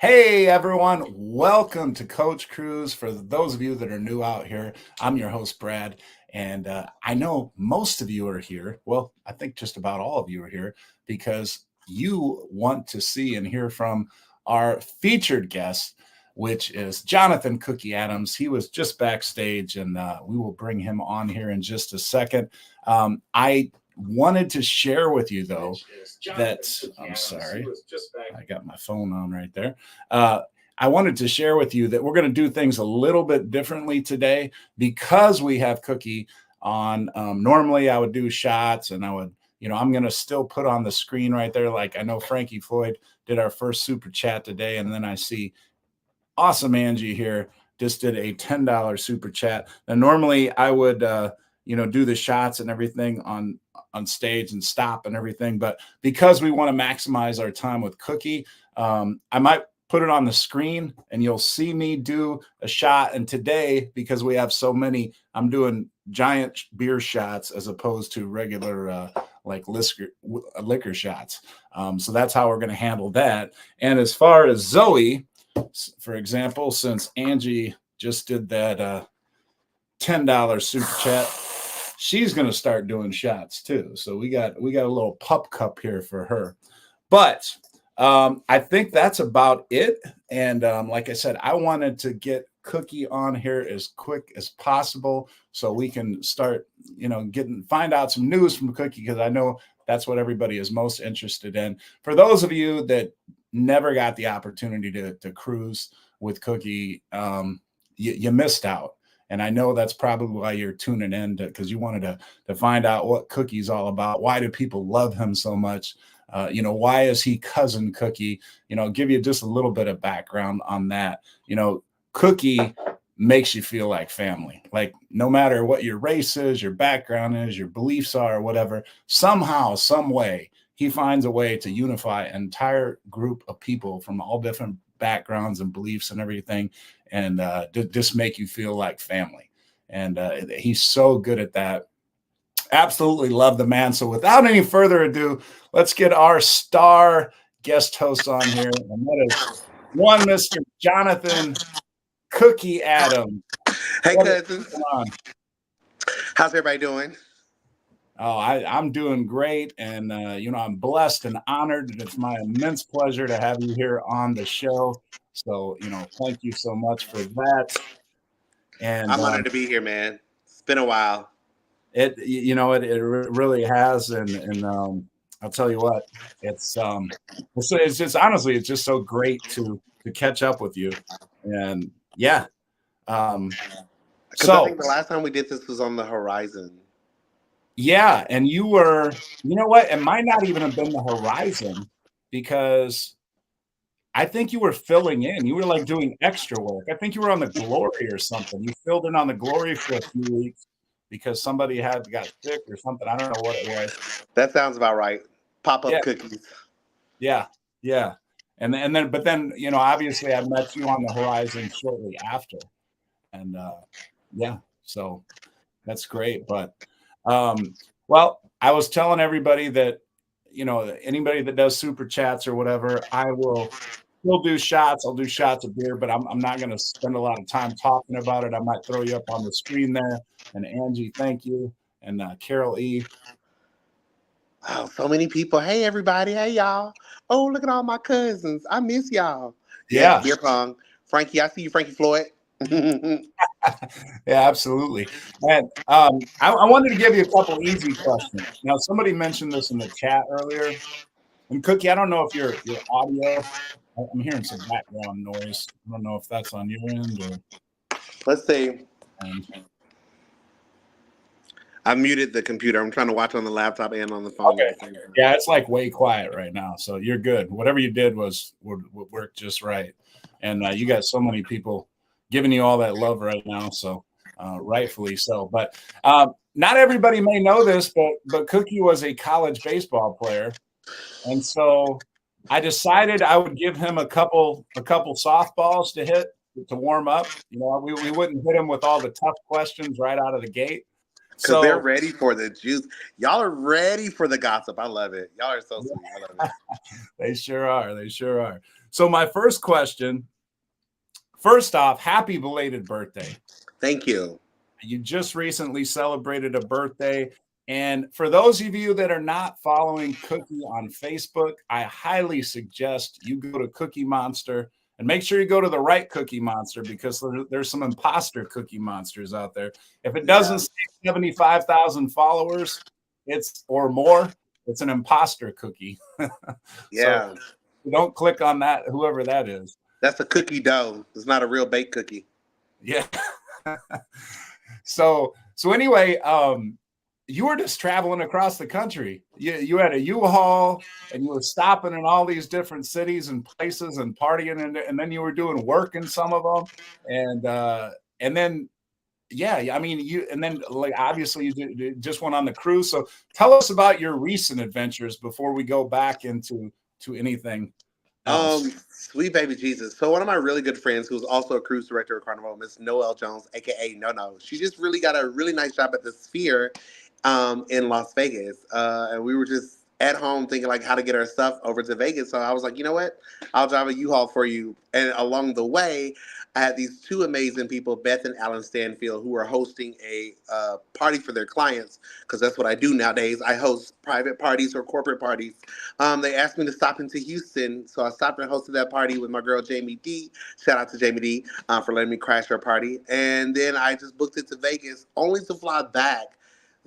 Hey everyone, welcome to Coach Cruise. For those of you that are new out here, I'm your host, Brad, and I know most of you are here. Well, I think just about all of you are here because you want to see and hear from our featured guest, which is Jonathan Cookie Adams. He was just backstage, and we will bring him on here in just a second. I wanted to share with you, though, that I'm sorry. I got my phone on right there. Uh, I wanted to share with you that we're going to do things a little bit differently today because we have Cookie on. Normally, I would do shots and I would, I'm going to still put on the screen right there. Like I know Frankie Floyd did our first super chat today. And then I see awesome Angie here just did a $10 super chat. Now, normally I would, do the shots and everything on stage and stop and everything. But because we want to maximize our time with Cookie, I might put it on the screen and you'll see me do a shot. And today, because we have so many, I'm doing giant beer shots as opposed to regular like liquor shots. So that's how we're going to handle that. And as far as Zoe, for example, since Angie just did that $10 super chat, she's going to start doing shots too. So we got a little pup cup here for her. But I think that's about it. And like I said, I wanted to get Cookie on here as quick as possible so we can start, find out some news from Cookie, because I know that's what everybody is most interested in. For those of you that never got the opportunity to cruise with Cookie, you missed out. And I know that's probably why you're tuning in, because you wanted to find out what Cookie's all about. Why do people love him so much? Why is he cousin Cookie? Give you just a little bit of background on that. Cookie makes you feel like family. Like no matter what your race is, your background is, your beliefs are, or whatever, somehow, some way, he finds a way to unify an entire group of people from all different backgrounds and beliefs and everything, and just make you feel like family. And he's so good at that. Absolutely love the man. So without any further ado, let's get our star guest host on here. And that is one Mr. Jonathan Cookie Adams. Hey, What is cousins. going on? How's everybody doing? Oh, I'm doing great. And, I'm blessed and honored. And it's my immense pleasure to have you here on the show. So, thank you so much for that. And I'm honored to be here, man. It's been a while. it really has. And I'll tell you what, it's just, honestly, it's just so great to catch up with you. And yeah. Um, Because I so think the last time we did this was on the horizon. yeah, and you know what? It might not even have been the horizon, because I think you were filling in. You were like doing extra work. I think you were on the Glory or something. You filled in on the Glory for a few weeks because somebody had got sick or something. I don't know what it was. That sounds about right. Pop Yeah, up cookies. yeah, yeah. But then, obviously I met you on the horizon shortly after. And yeah, so that's great. But well, I was telling everybody that, anybody that does super chats or whatever, I will still do shots. I'll do shots of beer, but I'm not going to spend a lot of time talking about it. I might throw you up on the screen there. And Angie, thank you. And Carol E. Oh, so many people. Hey, everybody. Hey, y'all. Oh, look at all my cousins. I miss y'all. Yes, Yeah, beer pong. Frankie, I see you, Frankie Floyd. yeah, absolutely. And I wanted to give you a couple easy questions. Now, somebody mentioned this in the chat earlier. And Cookie, I don't know if your audio, I'm hearing some background noise. I don't know if that's on your end or. Let's see. And I muted the computer. I'm trying to watch on the laptop and on the phone at okay, the same time. yeah, it's like way quiet right now, so you're good. Whatever you did would work just right. And you got so many people giving you all that love right now, so rightfully so. But not everybody may know this, but Cookie was a college baseball player, and so I decided I would give him a couple softballs to hit to warm up. We wouldn't hit him with all the tough questions right out of the gate. Because they're So ready for the juice. Y'all are ready for the gossip. I love it. Y'all are so sweet. I love it. they sure are. They sure are. So my first question, first off, happy belated birthday. Thank you. You just recently celebrated a birthday. And for those of you that are not following Cookie on Facebook, I highly suggest you go to Cookie Monster and make sure you go to the right Cookie Monster because there's some imposter Cookie Monsters out there. If it doesn't Yeah. say 75,000 followers, or more, it's an imposter cookie. So Yeah. don't click on that, whoever that is. That's a cookie dough. It's not a real baked cookie. Yeah. So anyway, you were just traveling across the country. You had a U-Haul and you were stopping in all these different cities and places and partying, and then you were doing work in some of them, and then yeah, I mean you, and then like obviously you just went on the cruise. So tell us about your recent adventures before we go back into anything else. Sweet baby Jesus. So one of my really good friends, who's also a cruise director at Carnival, Miss Noelle Jones, aka No No. She just really got a really nice job at the Sphere, in Las Vegas. And we were just at home thinking like how to get our stuff over to Vegas. So I was like, you know what? I'll drive a U-Haul for you. And along the way, I had these two amazing people, Beth and Alan Stanfield, who were hosting a party for their clients, because that's what I do nowadays. I host private parties or corporate parties. They asked me to stop into Houston, so I stopped and hosted that party with my girl Jamie D. Shout out to Jamie D, for letting me crash her party. And then I just booked it to Vegas, only to fly back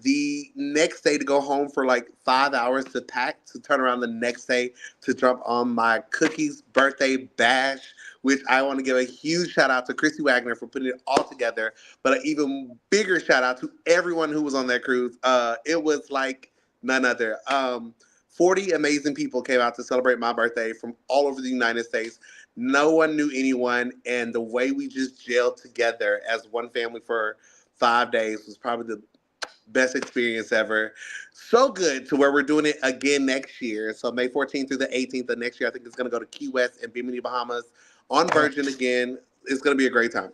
the next day to go home for like 5 hours to pack, to turn around the next day to jump on my Cookie's birthday bash, which I want to give a huge shout out to Chrissy Wagner for putting it all together, but an even bigger shout out to everyone who was on that cruise. It was like none other. 40 amazing people came out to celebrate my birthday from all over the United States. No one knew anyone, and the way we just gelled together as one family for 5 days was probably the best experience ever. So good to where we're doing it again next year. So May 14th through the 18th of next year, I think it's going to go to Key West and Bimini, Bahamas on Oh, Virgin again. It's going to be a great time.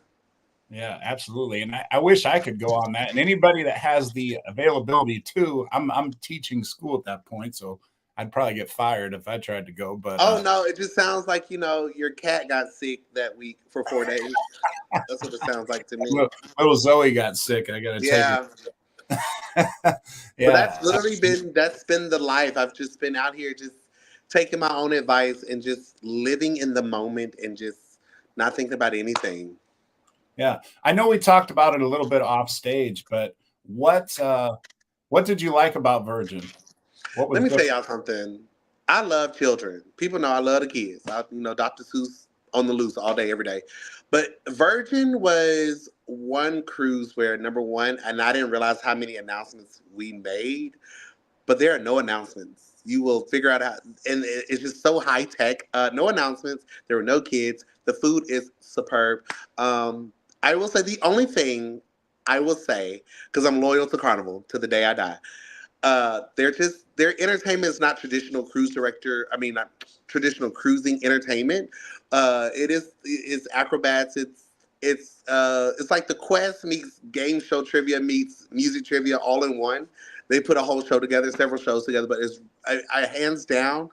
yeah, absolutely. And I wish I could go on that. And anybody that has the availability too, I'm teaching school at that point, so I'd probably get fired if I tried to go. But Oh no, it just sounds like, your cat got sick that week for 4 days. That's what it sounds like to me. little Zoe got sick. I got to take Yeah. her. But that's Yeah, literally been the life. I've just been out here just taking my own advice and just living in the moment and just not thinking about anything. yeah. I know we talked about it a little bit off stage, but what did you like about Virgin? What Let was me tell different? y'all something. I love children. People know I love the kids. Dr. Seuss on the loose all day, every day. But Virgin was one cruise where, number one, and I didn't realize how many announcements we made, but there are no announcements. You will figure out how, and it's just so high tech. No announcements. There were no kids. The food is superb. Um, I will say the only thing I will say, because I'm loyal to Carnival to the day I die, their entertainment is not traditional cruise director. I mean, not traditional cruising entertainment. It's acrobats. It's like the Quest meets game show trivia meets music trivia all in one. They put a whole show together, several shows together, but I hands down,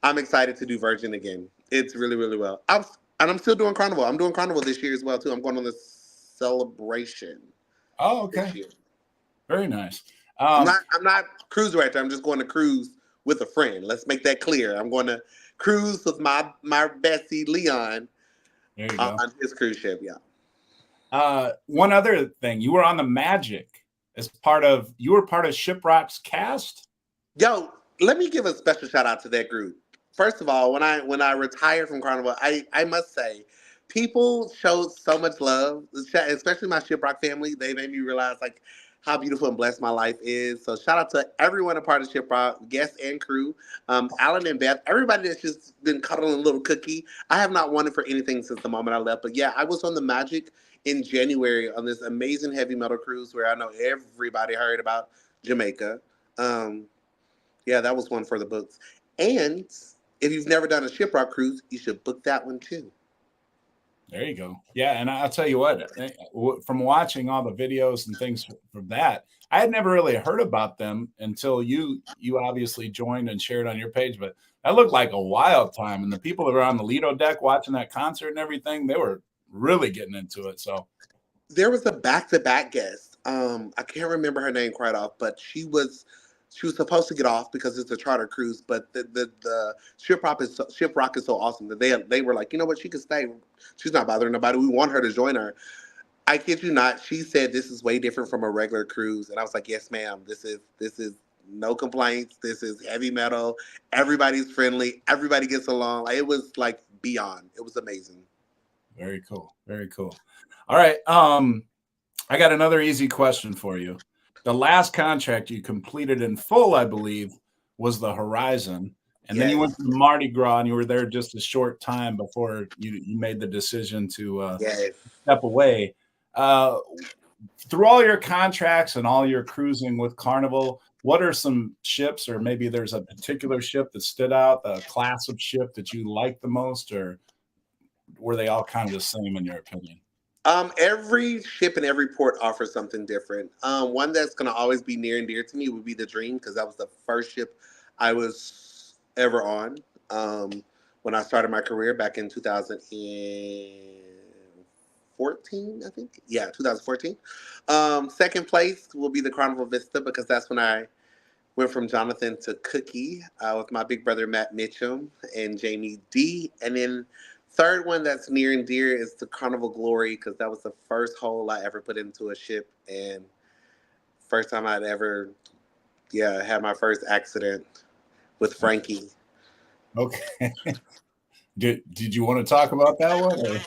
I'm excited to do Virgin again. It's really, really well. And I'm still doing Carnival. I'm doing Carnival this year as well too. I'm going on this celebration Oh, this okay. year. Very nice. I'm not cruise director. I'm just going to cruise with a friend. Let's make that clear. I'm going to cruise with my bestie Leon There you on go. his cruise ship. Yeah. One other thing, you were on the Magic you were part of Shipwreck's cast. Yo, let me give a special shout out to that group. First of all, when I retired from Carnival, I must say, people showed so much love, especially my Shiprock family. They made me realize like how beautiful and blessed my life is. So shout out to everyone a part of Shiprock, guests and crew, Alan and Beth, everybody that's just been cuddling little cookie. I have not wanted for anything since the moment I left. But yeah, I was on the Magic in January on this amazing heavy metal cruise where I know everybody heard about Jamaica. Um, yeah, that was one for the books. And if you've never done a shipwreck cruise, you should book that one too. There you go. Yeah, and I'll tell you what, from watching all the videos and things from that, I had never really heard about them until you obviously joined and shared on your page. But that looked like a wild time. And the people that were on the Lido deck watching that concert and everything, they were really getting into it. So There was a back-to-back guest. I can't remember her name quite off, but she was supposed to get off because it's a charter cruise. But the ship rock is so awesome that they were like, you know what, she could stay. She's not bothering nobody. We want her to join her. I kid you not. She said this is way different from a regular cruise, and I was like, yes, ma'am. This is no complaints. This is heavy metal. Everybody's friendly. Everybody gets along. Like, it was like beyond. It was amazing. very cool. Very cool. All right. I got another easy question for you. The last contract you completed in full, I believe, was the Horizon. And then you went Yes. to Mardi Gras and you were there just a short time before you made the decision to Yes. step away. Uh, through all your contracts and all your cruising with Carnival, what are some ships, or maybe there's a particular ship that stood out, a class of ship that you like the most, or were they all kind of the same in your opinion? Every ship and every port offers something different. One that's gonna always be near and dear to me would be the Dream because that was the first ship I was ever on. When I started my career back in 2014, I think. Yeah, 2014. Second place will be the Carnival Vista because that's when I went from Jonathan to Cookie with my big brother Matt Mitchum and Jamie D. And then third one that's near and dear is the Carnival Glory because that was the first hole I ever put into a ship and first time I'd ever, yeah, had my first accident with Frankie. Okay. Did you want to talk about that one?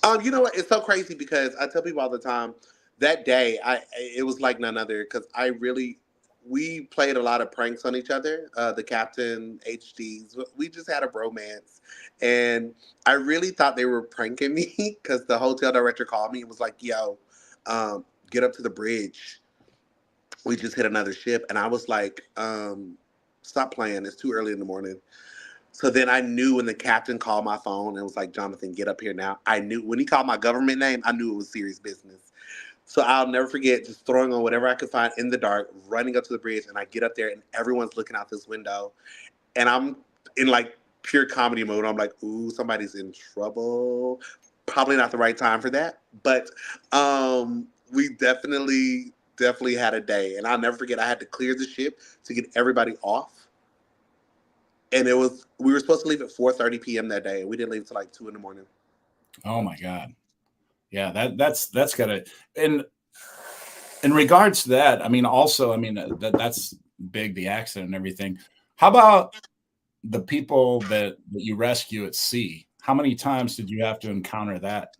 Or? You know what? It's so crazy because I tell people all the time that day it was like none other because I really we played a lot of pranks on each other. The captain, HDs, we just had a bromance, and I really thought they were pranking me because the hotel director called me and was like, "Yo, get up to the bridge. We just hit another ship," and I was like, "Stop playing. It's too early in the morning." So then I knew when the captain called my phone and was like, Jonathan, get up here now. I knew when he called my government name, I knew it was serious business. So I'll never forget just throwing on whatever I could find in the dark, running up to the bridge, and I get up there and everyone's looking out this window. And I'm in like pure comedy mode. I'm like, ooh, somebody's in trouble. Probably not the right time for that. But we definitely had a day. And I'll never forget I had to clear the ship to get everybody off and it was we were supposed to leave at 4:30 p.m. that day, and we didn't leave till like 2 in the morning. Oh my God. Yeah, that's gotta. And in regards to that, I mean, also, I mean, that's big, the accident and everything. How about the people that you rescue at sea? How many times did you have to encounter that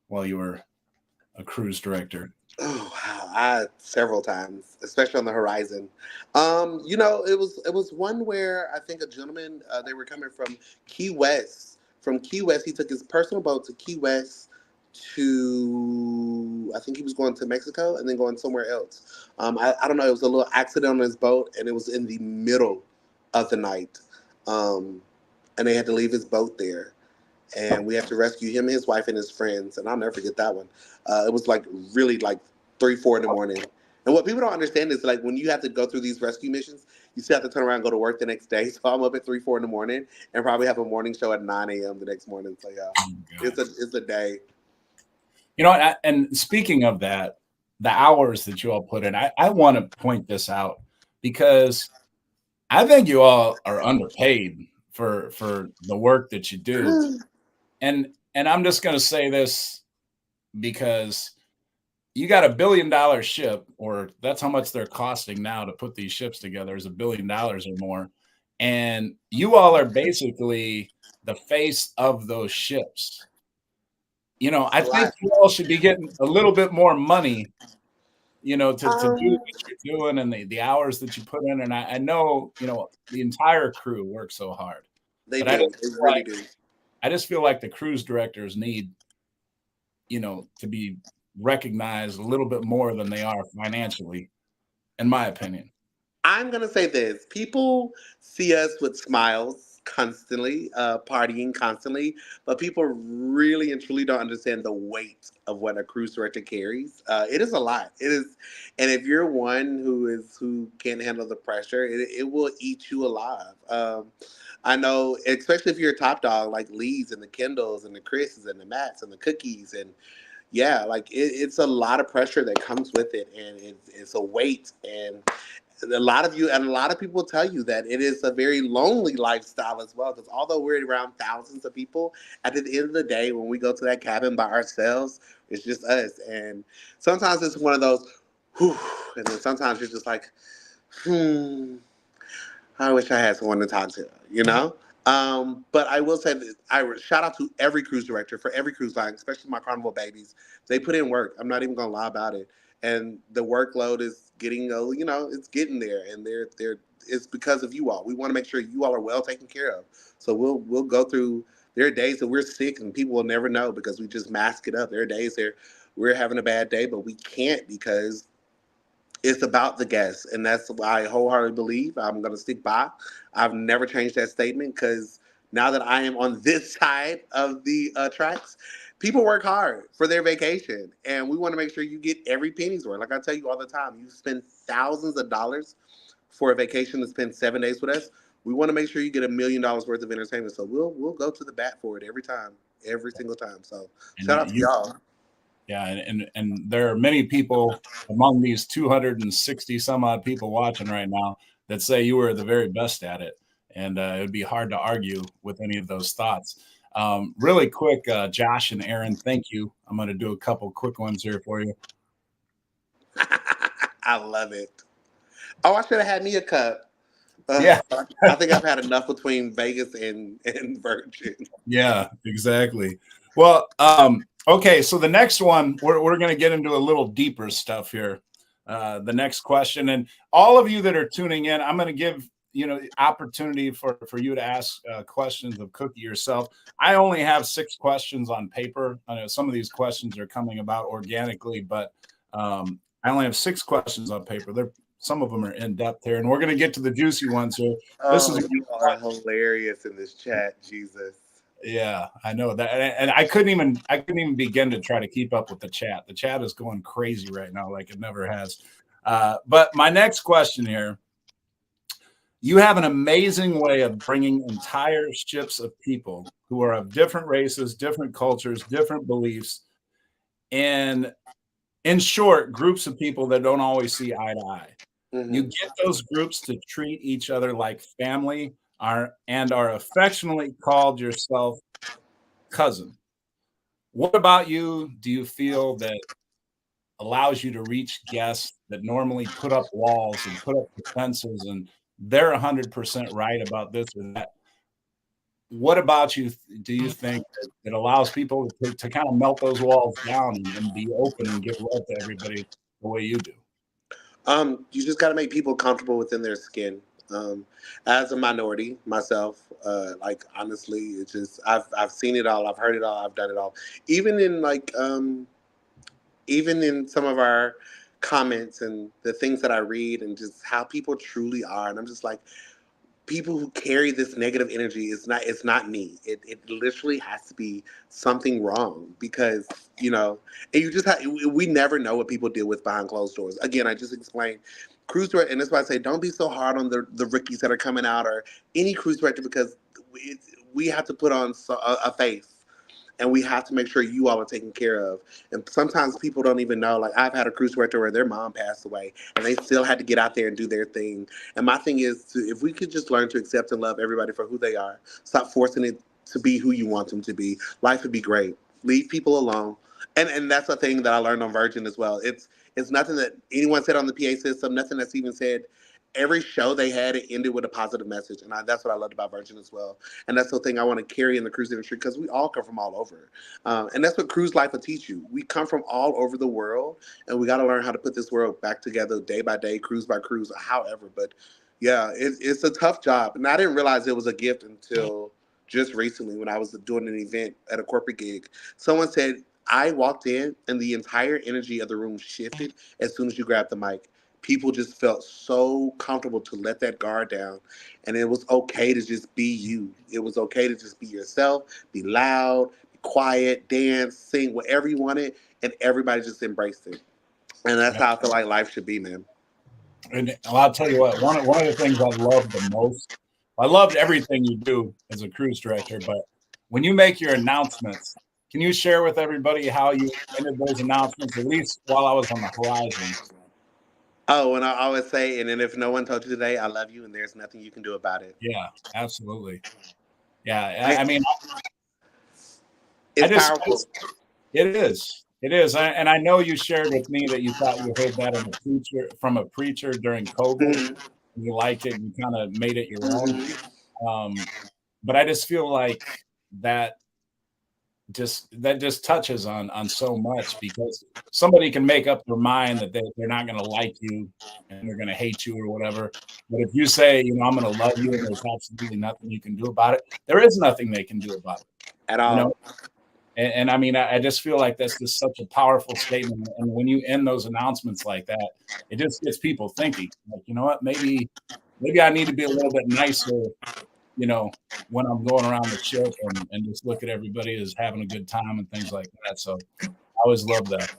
while you were a cruise director? Oh wow, several times, especially on the horizon. It was one where I think a gentleman they were coming from Key West. From Key West, he took his personal boat to Key West to I think he was going to Mexico and then going somewhere else. I don't know. It was a little accident on his boat, and it was in the middle of the night, um, and they had to leave his boat there and we have to rescue him, his wife, and his friends. And I'll never forget that one. It was like really like 3, 4 in the morning. And what people don't understand is like when you have to go through these rescue missions, you still have to turn around and go to work the next day. So I'm up at 3, 4 in the morning and probably have a morning show at 9 a.m. the next morning. So yeah, Oh my God. it's a day. You know, and speaking of that, the hours that you all put in, I want to point this out because I think you all are underpaid for the work that you do. And I'm just going to say this because you got $1 billion ship, or that's how much they're costing now to put these ships together, is $1 billion or more. And you all are basically the face of those ships. You know, It's I a think lot. you all should be getting a little bit more money, to do Um, what you're doing and the hours that you put in. And I know, the entire crew works so hard, they but do. They really do. I just feel like the cruise directors need, to be recognized a little bit more than they are financially, in my opinion. I'm gonna say this: people see us with smiles constantly, partying constantly, but people really and truly don't understand the weight of what a cruise director carries. It is a lot. It is, and if you're one who can't handle the pressure, it will eat you alive. I know, especially if you're a top dog, like Lee's and the Kindles and the Chris's and the Matts and the cookies, and yeah, like it's a lot of pressure that comes with it, and it's a weight, and a lot of people tell you that it is a very lonely lifestyle as well. Because although we're around thousands of people, at the end of the day, when we go to that cabin by ourselves, it's just us. And sometimes it's one of those, whew, and then sometimes you're just like, hmm. I wish I had someone to talk to, you know? But I will say that I shout out to every cruise director for every cruise line, especially my Carnival babies. They put in work. I'm not even gonna lie about it. And the workload is getting, it's getting there, and it's because of you all. We want to make sure you all are well taken care of. So we'll go through. There are days that we're sick, and people will never know because we just mask it up. There are days that we're having a bad day, but we can't because it's about the guests, and that's why I wholeheartedly believe I'm going to stick by. I've never changed that statement because now that I am on this side of the tracks, people work hard for their vacation, and we want to make sure you get every penny's worth. Like I tell you all the time, you spend thousands of dollars for a vacation to spend 7 days with us. We want to make sure you get $1 million worth of entertainment. So we'll go to the bat for it every time, every single time. So And shout out to y'all. yeah, and there are many people among these 260 some odd people watching right now that say you were the very best at it, and it would be hard to argue with any of those thoughts. Really quick, Josh and Aaron, thank you. I'm going to do a couple quick ones here for you. I love it. Oh, I should have had me a cup. Yeah, I think I've had enough between Vegas and Virgin. yeah, exactly. Well, okay, so the next one, we're going to get into a little deeper stuff here. The next question, and all of you that are tuning in, I'm going to give opportunity for you to ask questions of Cookie yourself. I only have 6 questions on paper. I know some of these questions are coming about organically, but I only have 6 questions on paper. Some of them are in depth here, and we're going to get to the juicy ones here. This is Oh, you are hilarious in this chat, Jesus. Yeah, I know that, and I couldn't even begin to try to keep up with the chat. The chat is going crazy right now, like it never has. But my next question here: you have an amazing way of bringing entire ships of people who are of different races, different cultures, different beliefs, and in short, groups of people that don't always see eye to eye. You Hmm. get those groups to treat each other like family, are affectionately called yourself cousin. What about you do you feel that allows you to reach guests that normally put up walls and put up defenses and they're 100% right about this or that? What about you do you think that allows people to kind of melt those walls down and be open and give love to everybody the way you do? You just got to make people comfortable within their skin. Um, as a minority myself, like honestly, it's just I've seen it all, I've heard it all, I've done it all. Even in even in some of our comments and the things that I read and just how people truly are, and I'm just like, people who carry this negative energy is not, it's not me. It literally has to be something wrong because and you just have, we never know what people deal with behind closed doors. Again, I just explained cruise director, and that's why I say don't be so hard on the rookies that are coming out or any cruise director because we have to put on a face, and we have to make sure you all are taken care of. And sometimes people don't even know. Like I've had a cruise director where their mom passed away, and they still had to get out there and do their thing. And my thing is, if we could just learn to accept and love everybody for who they are, stop forcing it to be who you want them to be. Life would be great. Leave people alone. And that's a thing that I learned on Virgin as well. It's nothing that anyone said on the PA system. Nothing that's even said. Every show they had, it ended with a positive message, and that's what I loved about Virgin as well. And that's the thing I want to carry in the cruise industry because we all come from all over, and that's what cruise life will teach you. We come from all over the world, and we got to learn how to put this world back together day by day, cruise by cruise, however. But yeah, it's a tough job, and I didn't realize it was a gift until just recently when I was doing an event at a corporate gig. Someone said I walked in, and the entire energy of the room shifted as soon as you grabbed the mic. People just felt so comfortable to let that guard down, and it was okay to just be you. It was okay to just be yourself, be loud, be quiet, dance, sing, whatever you wanted, and everybody just embraced it. And that's how I feel like life should be, man. And I'll tell you what, one of the things I love the most I loved everything you do as a cruise director, but when you make your announcements, can you share with everybody how you ended those announcements, at least while I was on the horizon? Oh, and I always say, and then if no one told you today, I love you, and there's nothing you can do about it. Yeah, absolutely. Yeah, I, I mean, I it's just, powerful. it is, it is, and I know you shared with me that you thought you heard that in a preacher from a preacher during COVID. Hmm. And you liked it, and you kind of made it your own. Hmm. Um, but I just feel like that just touches on so much because somebody can make up their mind that they're not going to like you and they're going to hate you or whatever. But if you say, I'm going to love you and there's absolutely nothing you can do about it, there is nothing they can do about it. At You know, all. and I mean, I just feel like that's just such a powerful statement. And when you end those announcements like that, it just gets people thinking, like, you know what, maybe I need to be a little bit nicer, you know, when I'm going around the ship and just look at everybody as having a good time and things like that. So I always love that.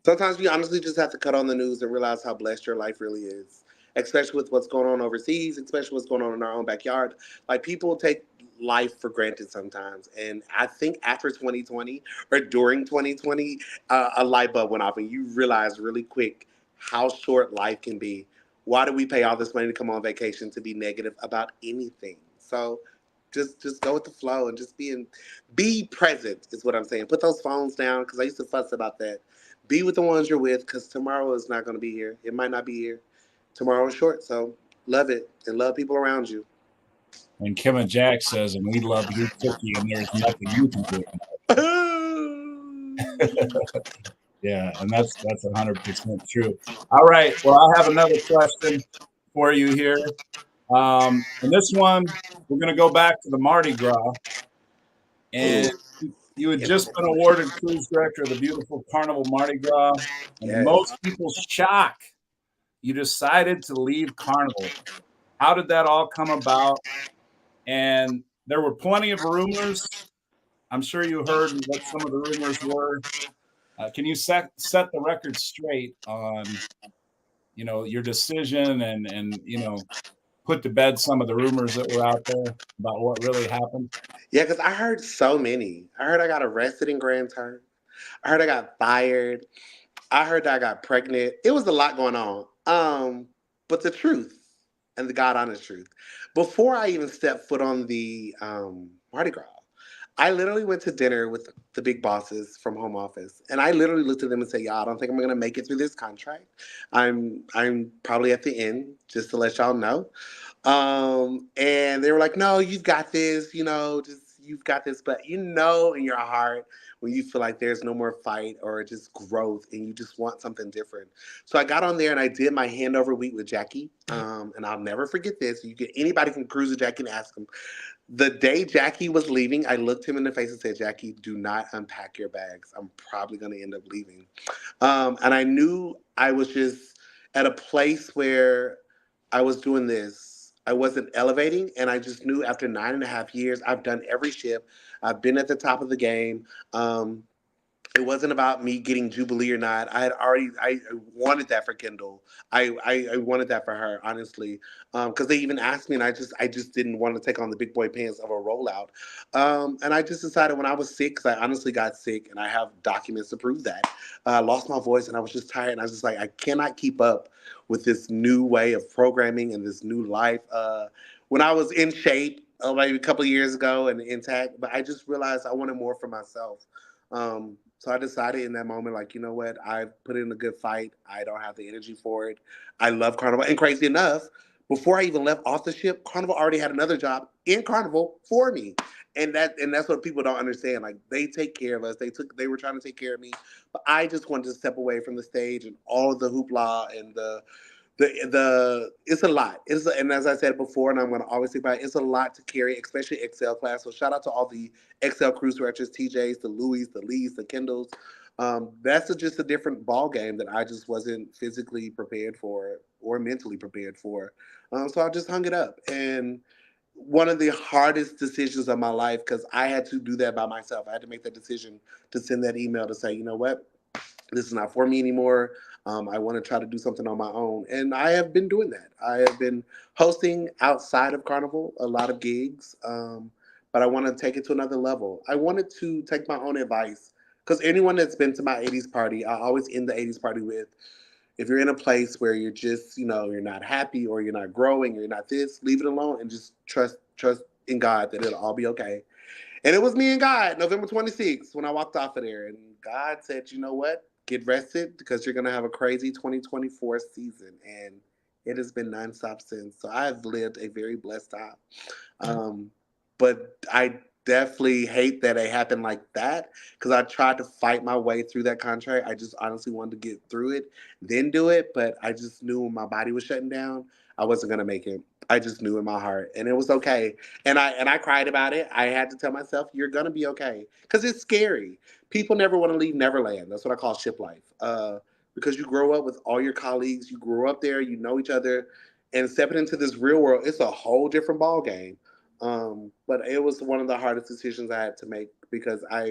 Sometimes we honestly just have to cut on the news and realize how blessed your life really is, especially with what's going on overseas, especially what's going on in our own backyard. Like people take life for granted sometimes, and I think after 2020 or during 2020, a light bulb went off, and you realize really quick how short life can be. Why do we pay all this money to come on vacation to be negative about anything? So just go with the flow and just be present is what I'm saying. Put those phones down because I used to fuss about that. Be with the ones you're with because tomorrow is not going to be here. It might not be here. Tomorrow is short, so love it and love people around you. And Kim and Jack says, and we love your cookie, and there's nothing you can do. Yeah, and that's 100% true. All right, well, I have another question for you here. And this one, we're going to go back to the Mardi Gras, Ooh, and you had just been interesting. awarded cruise director of the beautiful Carnival Mardi Gras, and to Yes. most people's shock, you decided to leave Carnival. How did that all come about? And there were plenty of rumors. I'm sure you heard what some of the rumors were. Can you set the record straight on your decision and put to bed some of the rumors that were out there about what really happened? Yeah, because I heard so many. I heard I got arrested in Grand Turk. I heard I got fired. I heard that I got pregnant. It was a lot going on. But the truth and the God honest truth, before I even stepped foot on the Mardi Gras, I literally went to dinner with the big bosses from home office, and I literally looked at them and said, "Y'all, I don't think I'm gonna make it through this contract. I'm probably at the end, just to let y'all know." And they were like, "No, you've got this. Just you've got this." But in your heart when you feel like there's no more fight or just growth, and you just want something different. So I got on there and I did my handover week with Jackie. And I'll never forget this. You get anybody can cruise with Jackie and ask them. The day Jackie was leaving, I looked him in the face and said, "Jackie, do not unpack your bags. I'm probably going to end up leaving." And I knew I was just at a place where I was doing this. I wasn't elevating, and I just knew after 9.5 years, I've done every ship. I've been at the top of the game. Um, it wasn't about me getting Jubilee or not. I wanted that for Kendall. I wanted that for her, honestly, because they even asked me, and I just didn't want to take on the big boy pants of a rollout. And I just decided when I was sick, because I honestly got sick, and I have documents to prove that. I lost my voice, and I was just tired, and I was just like, I cannot keep up with this new way of programming and this new life. When I was in shape, maybe a couple of years ago and intact, but I just realized I wanted more for myself. So I decided in that moment, like, you know what? I put in a good fight. I don't have the energy for it. I love Carnival. And crazy enough, before I even left off the ship, Carnival already had another job in Carnival for me. And that's what people don't understand. Like they take care of us. They were trying to take care of me. But I just wanted to step away from the stage and all of the hoopla and the it's a lot. And as I said before, and I'm going to always think about it, it's a lot to carry, especially Excel class. So shout out to all the Excel cruise directors, TJs, the Louis, the Lees, the Kindles. Just a different ball game that I just wasn't physically prepared for or mentally prepared for. So I just hung it up. And one of the hardest decisions of my life because I had to do that by myself. I had to make that decision to send that email to say, you know what? This is not for me anymore. I want to try to do something on my own. And I have been doing that. I have been hosting outside of Carnival a lot of gigs, but I want to take it to another level. I wanted to take my own advice because anyone that's been to my 80s party, I always end the 80s party with, if you're in a place where you're just, you're not happy or you're not growing, you're not this, leave it alone and just trust in God that it'll all be okay. And it was me and God, November 26th, when I walked off of there. And God said, you know what? Get rested because you're going to have a crazy 2024 season. And it has been nonstop since. So I've lived a very blessed time. But I definitely hate that it happened like that because I tried to fight my way through that contract. I just honestly wanted to get through it, then do it. But I just knew when my body was shutting down, I wasn't going to make it. I just knew in my heart, and it was okay. And I cried about it. I had to tell myself, "You're gonna be okay," because it's scary. People never want to leave Neverland. That's what I call ship life. Because you grow up with all your colleagues, you grow up there, you know each other, and stepping into this real world, it's a whole different ball game. But it was one of the hardest decisions I had to make because I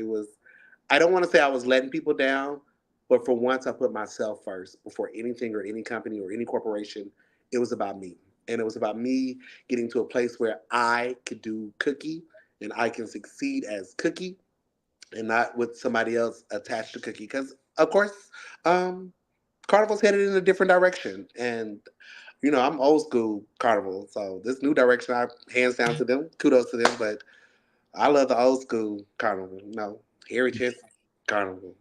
don't want to say I was letting people down, but for once I put myself first before anything or any company or any corporation. It was about me. And it was about me getting to a place where I could do Cookie and I can succeed as Cookie and not with somebody else attached to Cookie. Because, of course, um, Carnival's headed in a different direction. And I'm old school Carnival, so this new direction, I hands down to them, kudos to them. But I love the old school Carnival. Heritage Carnival.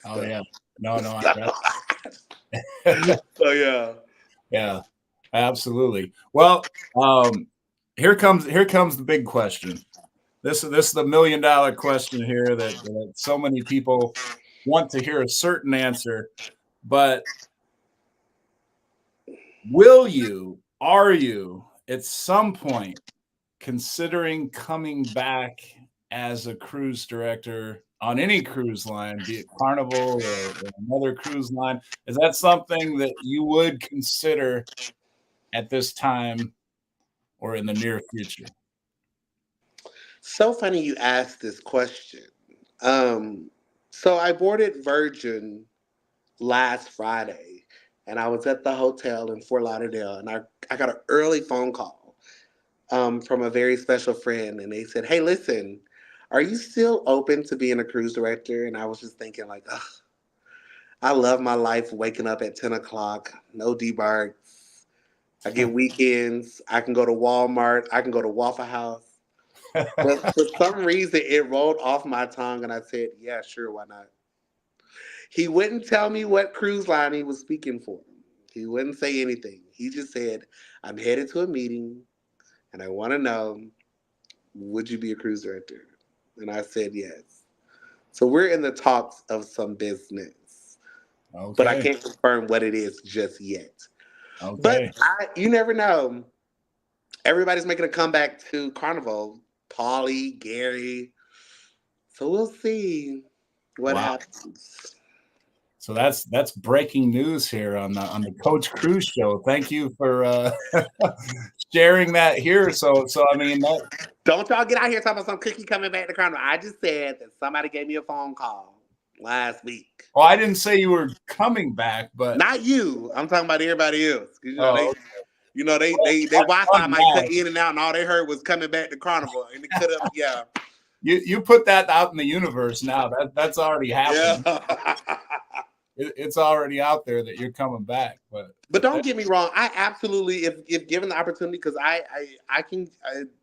Oh So, yeah. No, no, so yeah. yeah, absolutely. Well, here comes the big question. This is the $1 million question here that so many people want to hear a certain answer, but are you at some point considering coming back as a cruise director on any cruise line, be it Carnival or another cruise line? Is that something that you would consider at this time or in the near future? So funny you asked this question. Um, so I boarded Virgin last Friday, and I was at the hotel in Fort Lauderdale, and I got an early phone call from a very special friend, and they said, "Hey, listen, are you still open to being a cruise director?" And I was just thinking, like, ugh, I love my life waking up at 10 o'clock, no debarks. I get weekends. I can go to Walmart. I can go to Waffle House. But for some reason, it rolled off my tongue, and I said, "Yeah, sure, why not?" He wouldn't tell me what cruise line he was speaking for. He wouldn't say anything. He just said, "I'm headed to a meeting, and I want to know, would you be a cruise director?" And I said yes. So we're in the talks of some business, but I Okay. can't confirm what it is just yet. But Okay. you never know. Everybody's making a comeback to Carnival. Paulie, Gary. So we'll see what Wow. happens. So that's breaking news here on the Coach Cruise Show. Thank you for sharing that here. So I mean that. Don't y'all get out here talking about some cookie coming back to Carnival. I just said that somebody gave me a phone call last week. Well, I didn't say you were coming back, but Not you. I'm talking about everybody else. 'Cause, oh, they Wi-Fi I'm might cut mad. in and out, and all they heard was coming back to Carnival, and it could have, yeah, You put that out in the universe now. That's already yeah. happened. It's already out there that you're coming back. But But that, don't get me wrong. I absolutely, if given the opportunity, because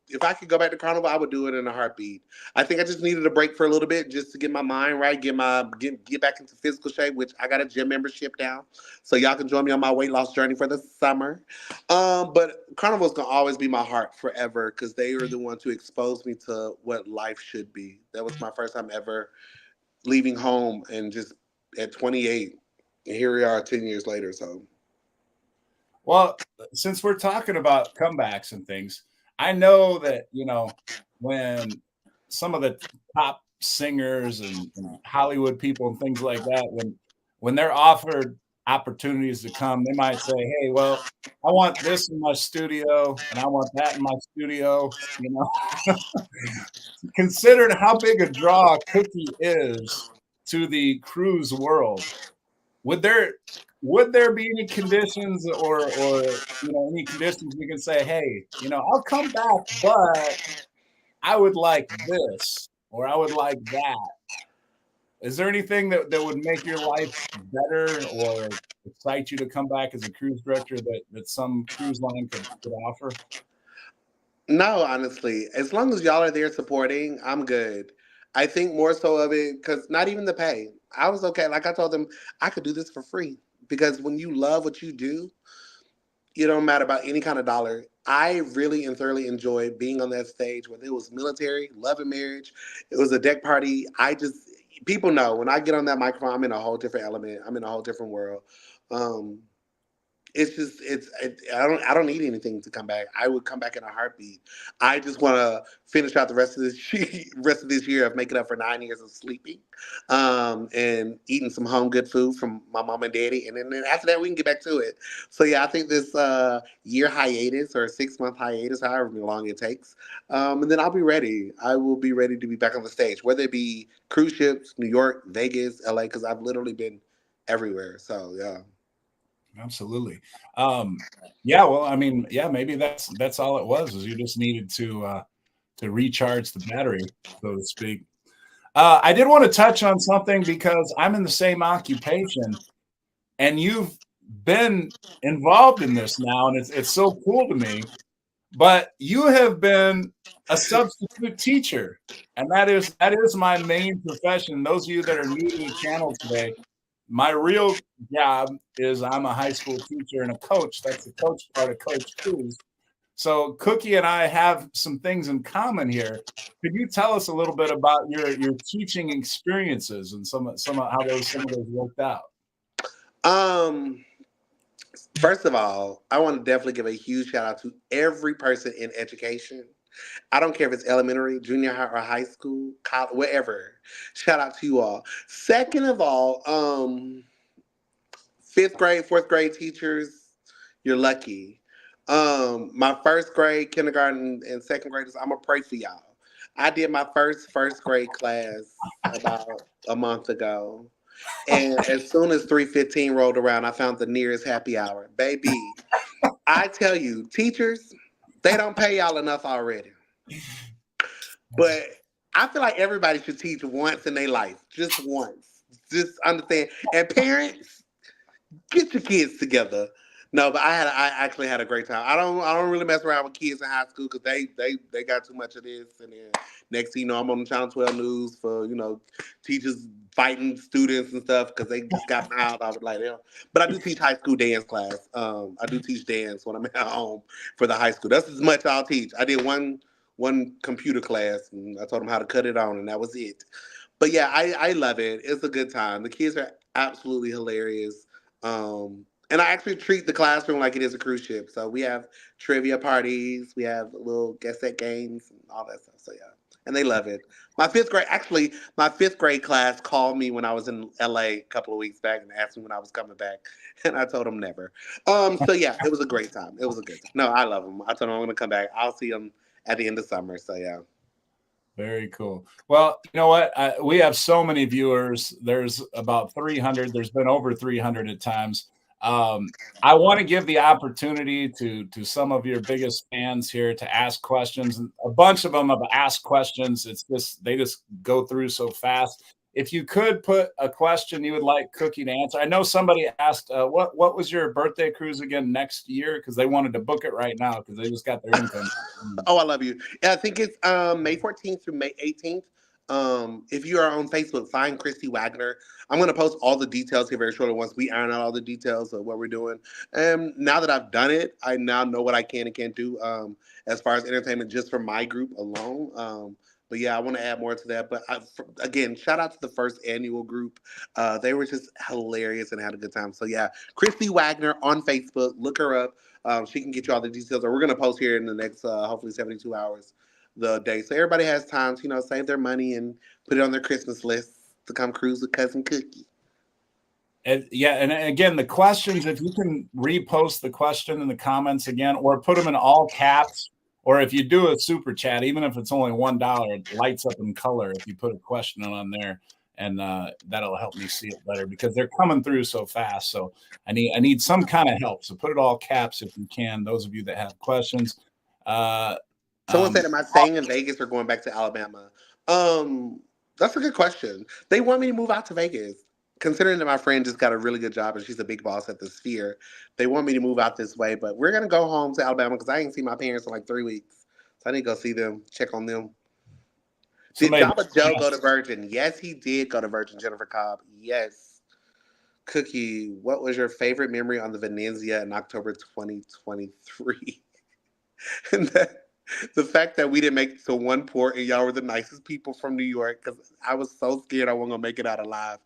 if I could go back to Carnival, I would do it in a heartbeat. I think I just needed a break for a little bit just to get my mind right, get back into physical shape, which I got a gym membership now, so y'all can join me on my weight loss journey for the summer. But Carnival's gonna always be my heart forever because they were the ones who exposed me to what life should be. That was my first time ever leaving home and just at 28, and here we are 10 years later. So. well, since we're talking about comebacks and things, I know that when some of the top singers and Hollywood people and things like that, when they're offered opportunities to come, they might say, "Hey, well, I want this in my studio and I want that in my studio." Considered how big a draw Cookie is to the cruise world. would there be any conditions or any conditions we can say, hey, I'll come back, but I would like this or I would like that. Is there anything that would make your life better or excite you to come back as a cruise director that some cruise line could offer? No, honestly, as long as y'all are there supporting, I'm good. I think more so of it because not even the pay. I was okay. Like I told them, I could do this for free because when you love what you do, it don't matter about any kind of dollar. I really and thoroughly enjoyed being on that stage, whether it was military, love and marriage, it was a deck party. People know when I get on that microphone, I'm in a whole different element. I'm in a whole different world. Um, it's just I don't need anything to come back. I would come back in a heartbeat. I just want to finish out the rest of this year of making up for 9 years of sleeping, and eating some home good food from my mom and daddy, and then after that we can get back to it. So yeah, I think this year hiatus or 6 month hiatus, however long it takes, and then I'll be ready. I will be ready to be back on the stage, whether it be cruise ships, New York, Vegas, LA, because I've literally been everywhere. So yeah. Absolutely. Yeah, well, I mean, yeah, maybe that's all it was, is you just needed to recharge the battery, so to speak. I did want to touch on something because I'm in the same occupation and you've been involved in this now, and it's so cool to me. But you have been a substitute teacher, and that is my main profession. Those of you that are new to the channel today, my real job is I'm a high school teacher and a coach. That's the coach part of Coach Cruz. So Cookie and I have some things in common here. Could you tell us a little bit about your teaching experiences and some of how some of those worked out? Um, First of all, I want to definitely give a huge shout out to every person in education. I don't care if it's elementary, junior high, or high school, college, whatever. Shout out to you all. Second of all, fifth grade, fourth grade teachers, you're lucky. My first grade, kindergarten, and second graders, I'm gonna pray for y'all. I did my first grade class about a month ago. And as soon as 3:15 rolled around, I found the nearest happy hour. Baby, I tell you, teachers, they don't pay y'all enough already. But I feel like everybody should teach once in their life, just once. Just understand. And parents, get your kids together. No, but I actually had a great time. I don't really mess around with kids in high school because they got too much of this. And then next thing you know, I'm on the Channel 12 news for teachers fighting students and stuff because they just got mild. I was like, yeah. But I do teach high school dance class. I do teach dance when I'm at home for the high school. That's as much I'll teach. I did one computer class and I told them how to cut it on and that was it. But yeah, I love it. It's a good time. The kids are absolutely hilarious. And I actually treat the classroom like it is a cruise ship. So we have trivia parties, we have little guest set games, and all that stuff. So yeah, and they love it. My fifth grade class called me when I was in LA a couple of weeks back and asked me when I was coming back, and I told them never. So yeah, it was a great time. It was a good time. No, I love them. I told them I'm gonna come back. I'll see them at the end of summer. So yeah. Very cool. Well, you know what? We have so many viewers. There's about 300. There's been over 300 at times. I want to give the opportunity to some of your biggest fans here to ask questions. A bunch of them have asked questions. It's just they just go through so fast. If you could put a question you would like Cookie to answer. I know somebody asked, what was your birthday cruise again next year? Because they wanted to book it right now because they just got their income. Oh, I love you. Yeah, I think it's May 14th through May 18th. If you are on Facebook, find Christy Wagner. I'm going to post all the details here very shortly once we iron out all the details of what we're doing. And now that I've done it, I now know what I can and can't do as far as entertainment just for my group alone. But yeah, I want to add more to that. But again, shout out to the first annual group. They were just hilarious and had a good time. So yeah, Christy Wagner on Facebook. Look her up. She can get you all the details. Or we're gonna post here in the next hopefully 72 hours the day, so everybody has time to save their money and put it on their Christmas list to come cruise with Cousin Cookie. And yeah, and again, the questions, if you can repost the question in the comments again, or put them in all caps, or if you do a super chat, even if it's only $1, it lights up in color if you put a question on there. and that'll help me see it better because they're coming through so fast. So I need some kind of help. So put it all caps if you can. Those of you that have questions. Uh, Someone said, um, "Am I staying in Vegas or going back to Alabama?" Um, that's a good question. They want me to move out to Vegas, considering that my friend just got a really good job and she's a big boss at the Sphere. They want me to move out this way, but we're gonna go home to Alabama because I ain't seen my parents in like 3 weeks, so I need to go see them, check on them. Did somebody Jabba Joe go to Virgin? Yes, he did go to Virgin. Jennifer Cobb. Yes. Cookie, what was your favorite memory on the Venezia in October 2023? And the fact that we didn't make it to one port and y'all were the nicest people from New York, because I was so scared I wasn't gonna make it out alive,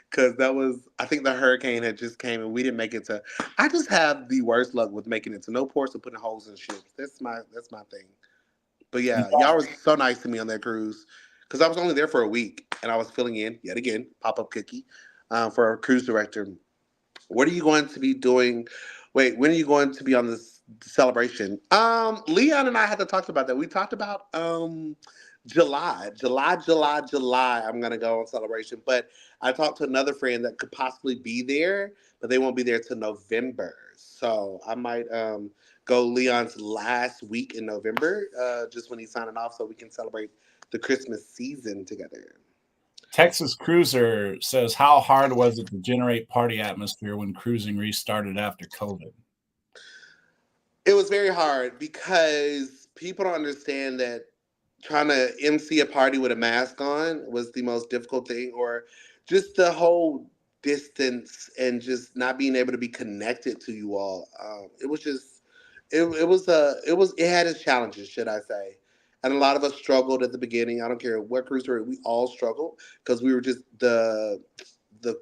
because that was, I think the hurricane had just came and we didn't make it to. I just have the worst luck with making it to no ports or putting holes in ships. That's my thing. But yeah, y'all were so nice to me on that cruise, because I was only there for a week and I was filling in yet again, pop up cookie, for our cruise director. What are you going to be doing? Wait, when are you going to be on this celebration? Leon and I had to talk about that. We talked about July. I'm gonna go on celebration, but I talked to another friend that could possibly be there, but they won't be there till November. So I might go Leon's last week in November, just when he's signing off, so we can celebrate the Christmas season together. Texas Cruiser says, "How hard was it to generate party atmosphere when cruising restarted after COVID?" It was very hard because people don't understand that trying to MC a party with a mask on was the most difficult thing, or just the whole distance and just not being able to be connected to you all. It was just, it had its challenges, should I say. And a lot of us struggled at the beginning. I don't care what cruise we're, we all struggled because we were just the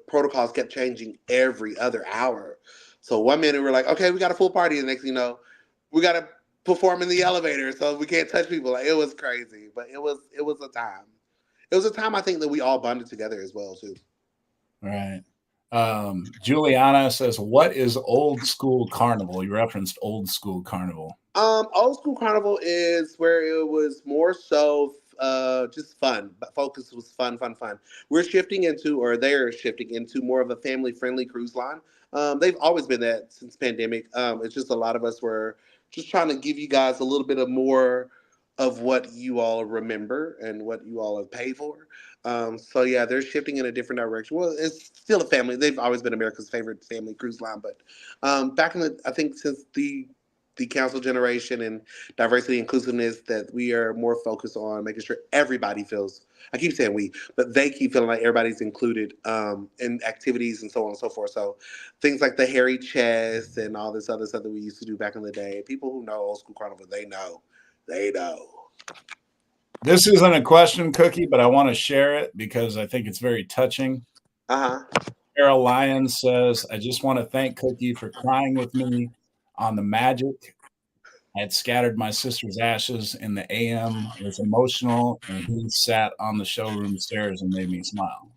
protocols kept changing every other hour. So one minute we're like, okay, we got a full party. The next thing you know, we got to perform in the elevator, so we can't touch people. Like, it was crazy, but it was a time. It was a time, I think, that we all bonded together as well too. Right. Juliana says, "What is old school carnival?" You referenced old school carnival. Old school carnival is where it was more so just fun, but focus was fun, fun, fun. We're shifting into, or they're shifting into, more of a family friendly cruise line. They've always been that since pandemic. It's just a lot of us were just trying to give you guys a little bit of more of what you all remember and what you all have paid for. So yeah, they're shifting in a different direction. Well, it's still a family. They've always been America's favorite family cruise line, but back in the, I think since the council generation and diversity inclusiveness, that we are more focused on making sure everybody feels, I keep saying we, but they keep feeling like everybody's included in activities and so on and so forth. So things like the hairy chest and all this other stuff that we used to do back in the day, people who know old school carnival, they know. This isn't a question, Cookie, but I want to share it because I think it's very touching. Uh-huh. Carol Lyons says, "I just want to thank Cookie for crying with me on the magic. I had scattered my sister's ashes in the AM, was emotional, and he sat on the showroom stairs and made me smile."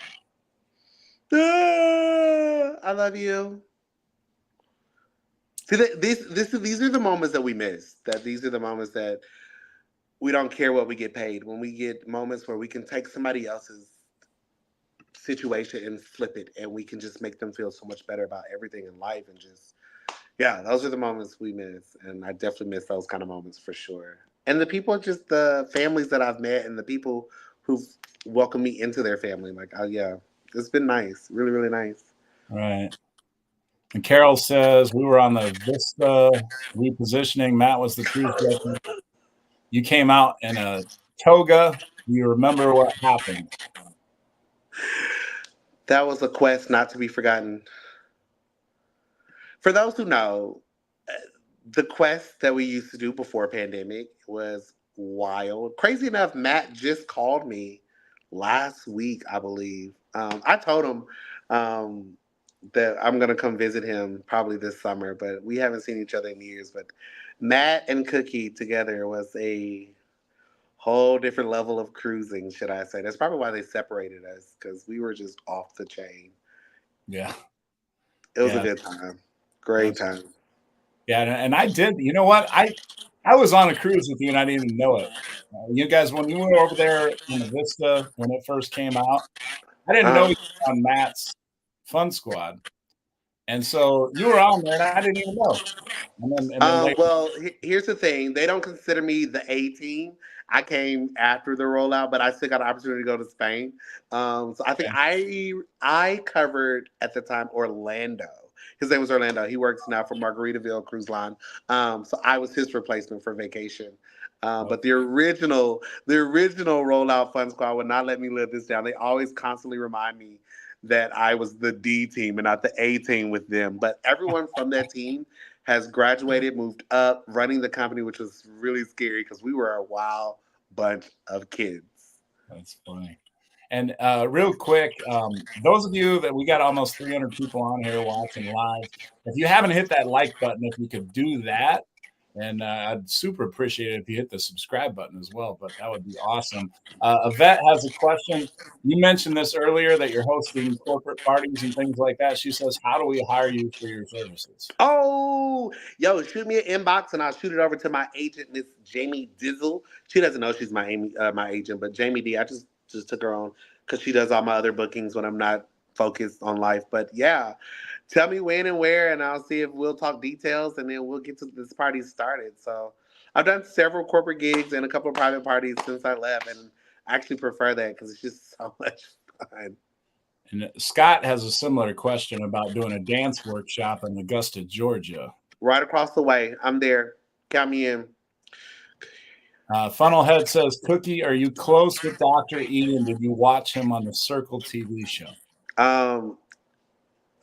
I love you. See, these are the moments that we miss. That these are the moments that we don't care what we get paid. When we get moments where we can take somebody else's situation and flip it, and we can just make them feel so much better about everything in life, and just, yeah, those are the moments we miss, and I definitely miss those kind of moments for sure. And the people, just the families that I've met, and the people who've welcomed me into their family, like, oh yeah, it's been nice, really, really nice. Right. And Carol says, "We were on the Vista repositioning. Matt was the cruise director. You came out in a toga. Do you remember what happened?" That was a quest not to be forgotten. For those who know, the quest that we used to do before pandemic was wild. Crazy enough, Matt just called me last week, I believe. I told him that I'm gonna come visit him probably this summer, but we haven't seen each other in years. But Matt and Cookie together was a whole different level of cruising, should I say? That's probably why they separated us, because we were just off the chain. Yeah. It was a Yeah. good time, great time. Yeah. And I did, you know what? I was on a cruise with you and I didn't even know it. You guys, when you were over there in the Vista, when it first came out, I didn't know Uh, you were on Matt's Fun Squad, and so you were on there, and I didn't even know. And then later, well, here's the thing. They don't consider me the A team. I came after the rollout, but I still got an opportunity to go to Spain. So I think okay, I covered at the time Orlando. His name was Orlando. He works now for Margaritaville Cruise Line. So I was his replacement for vacation. But the original rollout Fun Squad would not let me live this down. They always constantly remind me that I was the D team and not the A team with them. But everyone from that team has graduated, moved up, running the company, which was really scary because we were a wild bunch of kids. that's funny. And real quick, those of you that we got almost 300 people on here watching live, if you haven't hit that like button, if you could do that, and I'd super appreciate it if you hit the subscribe button as well. But that would be awesome. Yvette has a question. You mentioned this earlier that you're hosting corporate parties and things like that. She says, "How do we hire you for your services?" Oh, yo, shoot me an inbox and I'll shoot it over to my agent, Miss Jamie Dizzle. She doesn't know she's my agent, but Jamie D, I just took her on because she does all my other bookings when I'm not focused on life. But yeah, tell me when and where, and I'll see if we'll talk details, and then we'll get to this party started. So I've done several corporate gigs and a couple of private parties since I left, and I actually prefer that because it's just so much fun. And Scott has a similar question about doing a dance workshop in Augusta, Georgia. Right across the way, I'm there. Count me in. Funnelhead says, "Cookie, are you close with Dr. E, and did you watch him on the Circle TV show?" Um,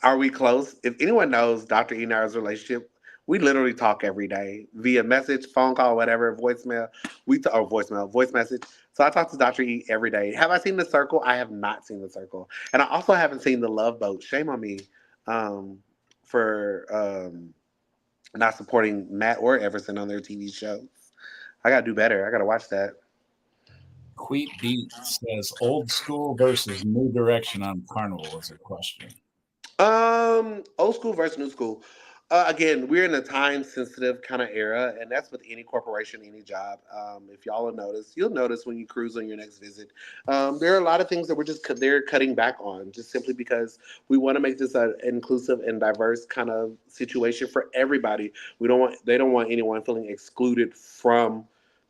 Are we close? If anyone knows Dr. Enar's relationship, we literally talk every day via message, phone call, whatever, voicemail. Voice message. So I talk to Dr. E every day. Have I seen The Circle? I have not seen The Circle, and I also haven't seen The Love Boat. Shame on me um, for not supporting Matt or Everson on their TV shows. I gotta do better. I gotta watch that. Queet Beat says, "Old school versus new direction on Carnival" is a question. Old school versus new school. Again, we're in a time sensitive kind of era, and that's with any corporation, any job. If y'all will notice, you'll notice when you cruise on your next visit, there are a lot of things that they're cutting back on, just simply because we want to make this an inclusive and diverse kind of situation for everybody. They don't want anyone feeling excluded from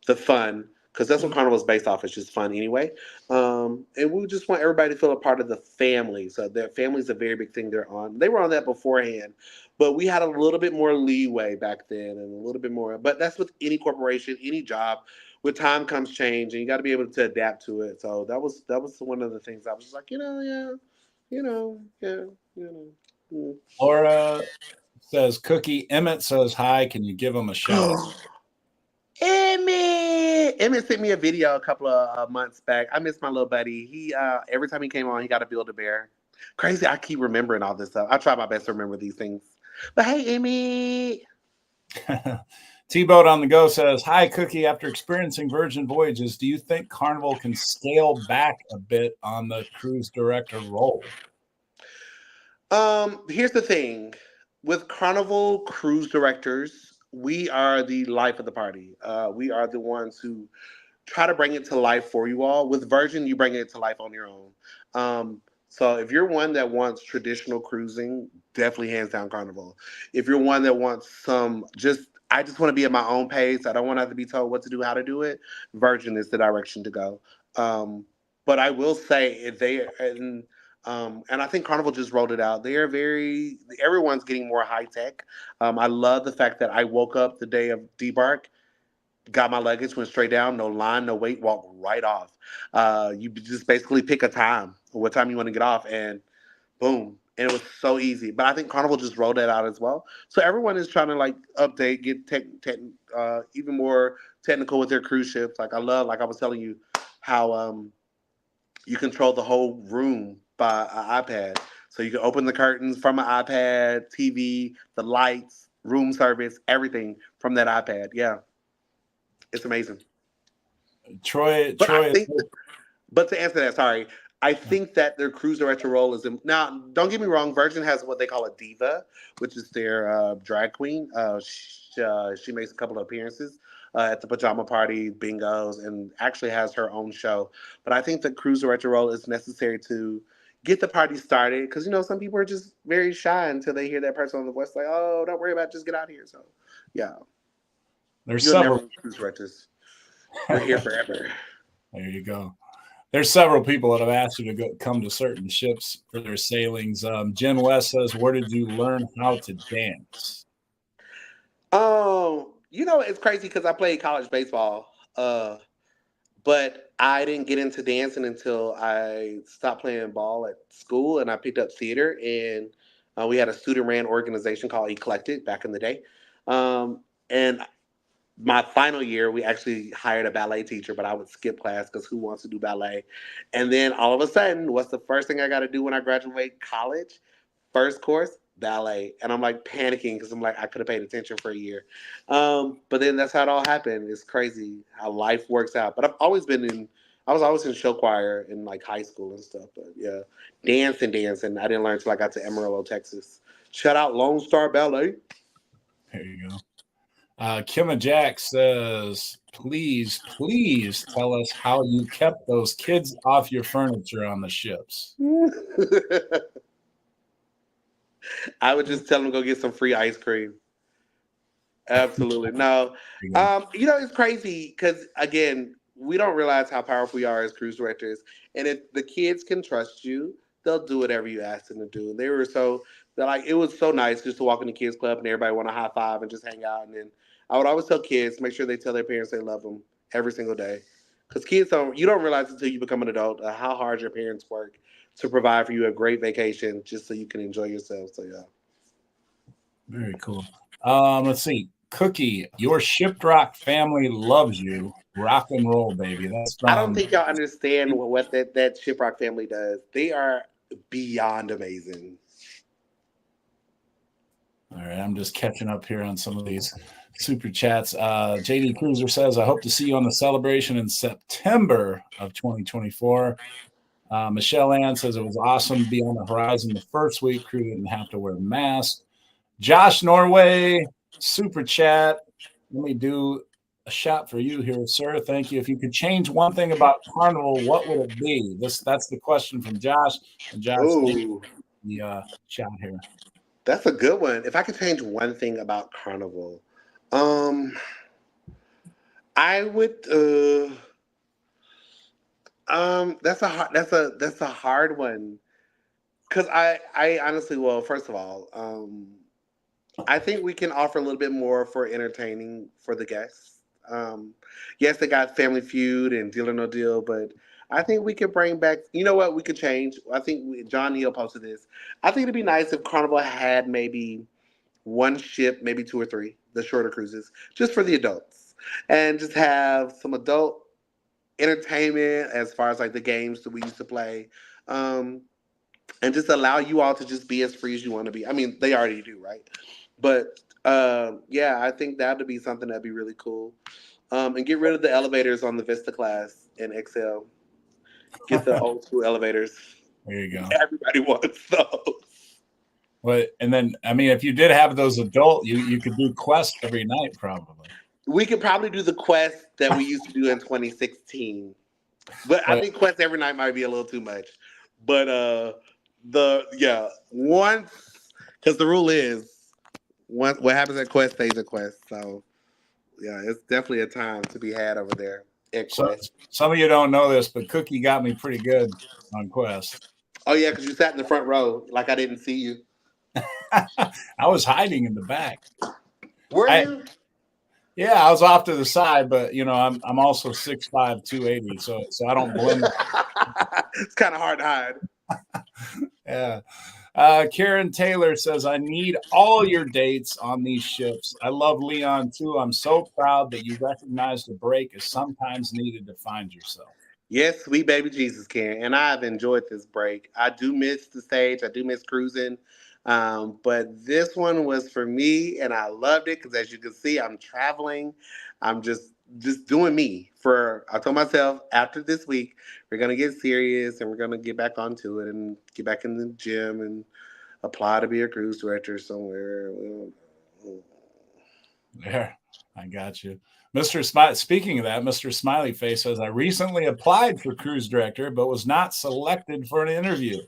the fun. Because that's what Carnival is based off. It's just fun anyway. And we just want everybody to feel a part of the family. So their family is a very big thing they're on. They were on that beforehand, but we had a little bit more leeway back then and a little bit more. But that's with any corporation, any job. With time comes change, and you got to be able to adapt to it. So that was one of the things I was just like, yeah, yeah, mm. Laura says, "Cookie." Emmett says, "Hi, can you give him a shout out?" Emmett sent me a video a couple of months back. I miss my little buddy. He every time he came on, he got to build a bear. Crazy, I keep remembering all this stuff. I try my best to remember these things. But hey, Emmett. T-Boat on the Go says, "Hi, Cookie. After experiencing Virgin Voyages, do you think Carnival can scale back a bit on the cruise director role?" Here's the thing. With Carnival cruise directors, we are the life of the party. We are the ones who try to bring it to life for you all. With Virgin, you bring it to life on your own. So if you're one that wants traditional cruising, definitely hands down Carnival. If you're one that wants I just want to be at my own pace. I don't want to have to be told what to do, how to do it. Virgin is the direction to go. Um, but I will say and I think Carnival just rolled it out. They are everyone's getting more high tech. I love the fact that I woke up the day of debark, got my luggage, went straight down, no line, no wait, walked right off. You just basically pick a time, what time you want to get off, and boom. And it was so easy. But I think Carnival just rolled that out as well. So everyone is trying to like update, get even more technical with their cruise ships. Like I love, like I was telling you, how you control the whole room by an iPad. So you can open the curtains from an iPad, TV, the lights, room service, everything from that iPad. Yeah, it's amazing. Troy, But I Troy, think, but to answer that, sorry, I think that their cruise director role is now. Don't get me wrong, Virgin has what they call a diva, which is their drag queen. She makes a couple of appearances at the pajama party, bingos, and actually has her own show. But I think the cruise director role is necessary to get the party started. Because, some people are just very shy until they hear that person on the voice, like, oh, don't worry about it, just get out of here. So, yeah, There's you'll never several. lose cruise directors. We're here forever. There you go. There's several people that have asked you to come to certain ships for their sailings. Jen West says, where did you learn how to dance? It's crazy because I played college baseball. But I didn't get into dancing until I stopped playing ball at school and I picked up theater. And we had a student ran organization called Eclectic back in the day. And my final year, we actually hired a ballet teacher, but I would skip class because who wants to do ballet? And then all of a sudden, what's the first thing I got to do when I graduate college? First course, ballet. And I'm like panicking because I'm like, I could have paid attention for a year. But then that's how it all happened. It's crazy how life works out. But I was always in show choir in like high school and stuff. But yeah, dancing. I didn't learn until I got to Amarillo, Texas. Shout out Lone Star Ballet. There you go. Kimma Jack says, please tell us how you kept those kids off your furniture on the ships. I would just tell them to go get some free ice cream. Absolutely. No. It's crazy because, again, we don't realize how powerful we are as cruise directors. And if the kids can trust you, they'll do whatever you ask them to do. And they're like, it was so nice just to walk in the kids club and everybody want to high five and just hang out. And then I would always tell kids, make sure they tell their parents they love them every single day. Because you don't realize until you become an adult how hard your parents work to provide for you a great vacation just so you can enjoy yourself. So, yeah. Very cool. Let's see. Cookie, your Shiprock family loves you. Rock and roll, baby. That's I don't from. think y'all understand what that Shiprock family does. They are beyond amazing. All right, I'm just catching up here on some of these super chats. JD Cruiser says, I hope to see you on the celebration in September of 2024. Michelle Ann says, it was awesome to be on the horizon the first week. Crew didn't have to wear masks. Josh Norway, super chat. Let me do a shot for you here, sir. Thank you. If you could change one thing about Carnival, what would it be? That's the question from Josh. And Josh, thank you for the shot here. That's a good one. If I could change one thing about Carnival, I would. That's a hard one. Cause I honestly, well, first of all, I think we can offer a little bit more for entertaining for the guests. Yes, they got Family Feud and Deal or No Deal, but I think we could bring back. You know what? We could change. I think John Neal posted this. I think it'd be nice if Carnival had maybe one ship, maybe two or three, the shorter cruises, just for the adults, and just have some adult entertainment as far as like the games that we used to play. Um, and just allow you all to just be as free as you want to be. I mean, they already do, right? But yeah, I think that would be something that'd be really cool. And get rid of the elevators on the Vista class and Excel. Get the old school elevators. There you go. Everybody wants those. But and then I mean, if you did have those adult, you could do Quest every night probably. We could probably do the Quest that we used to do in 2016. But I think Quest every night might be a little too much. But once, because the rule is what happens at Quest stays at Quest. So yeah, it's definitely a time to be had over there at Quest. Some of you don't know this, but Cookie got me pretty good on Quest. Oh yeah, because you sat in the front row like I didn't see you. I was hiding in the back. Were you? Yeah, I was off to the side, but I'm also 6'5", 280, so I don't blend. It's kind of hard to hide. Yeah. Karen Taylor says, I need all your dates on these ships. I love Leon too. I'm so proud that you recognize the break is sometimes needed to find yourself. Yes, sweet baby Jesus, Karen. And I've enjoyed this break. I do miss the stage. I do miss cruising. But this one was for me, and I loved it because, as you can see, I'm traveling. I'm just doing me. I told myself after this week, we're gonna get serious and we're gonna get back onto it and get back in the gym and apply to be a cruise director somewhere. Yeah, I got you. Mr. Smiley, speaking of that, Mr. Smiley Face says, I recently applied for cruise director, but was not selected for an interview.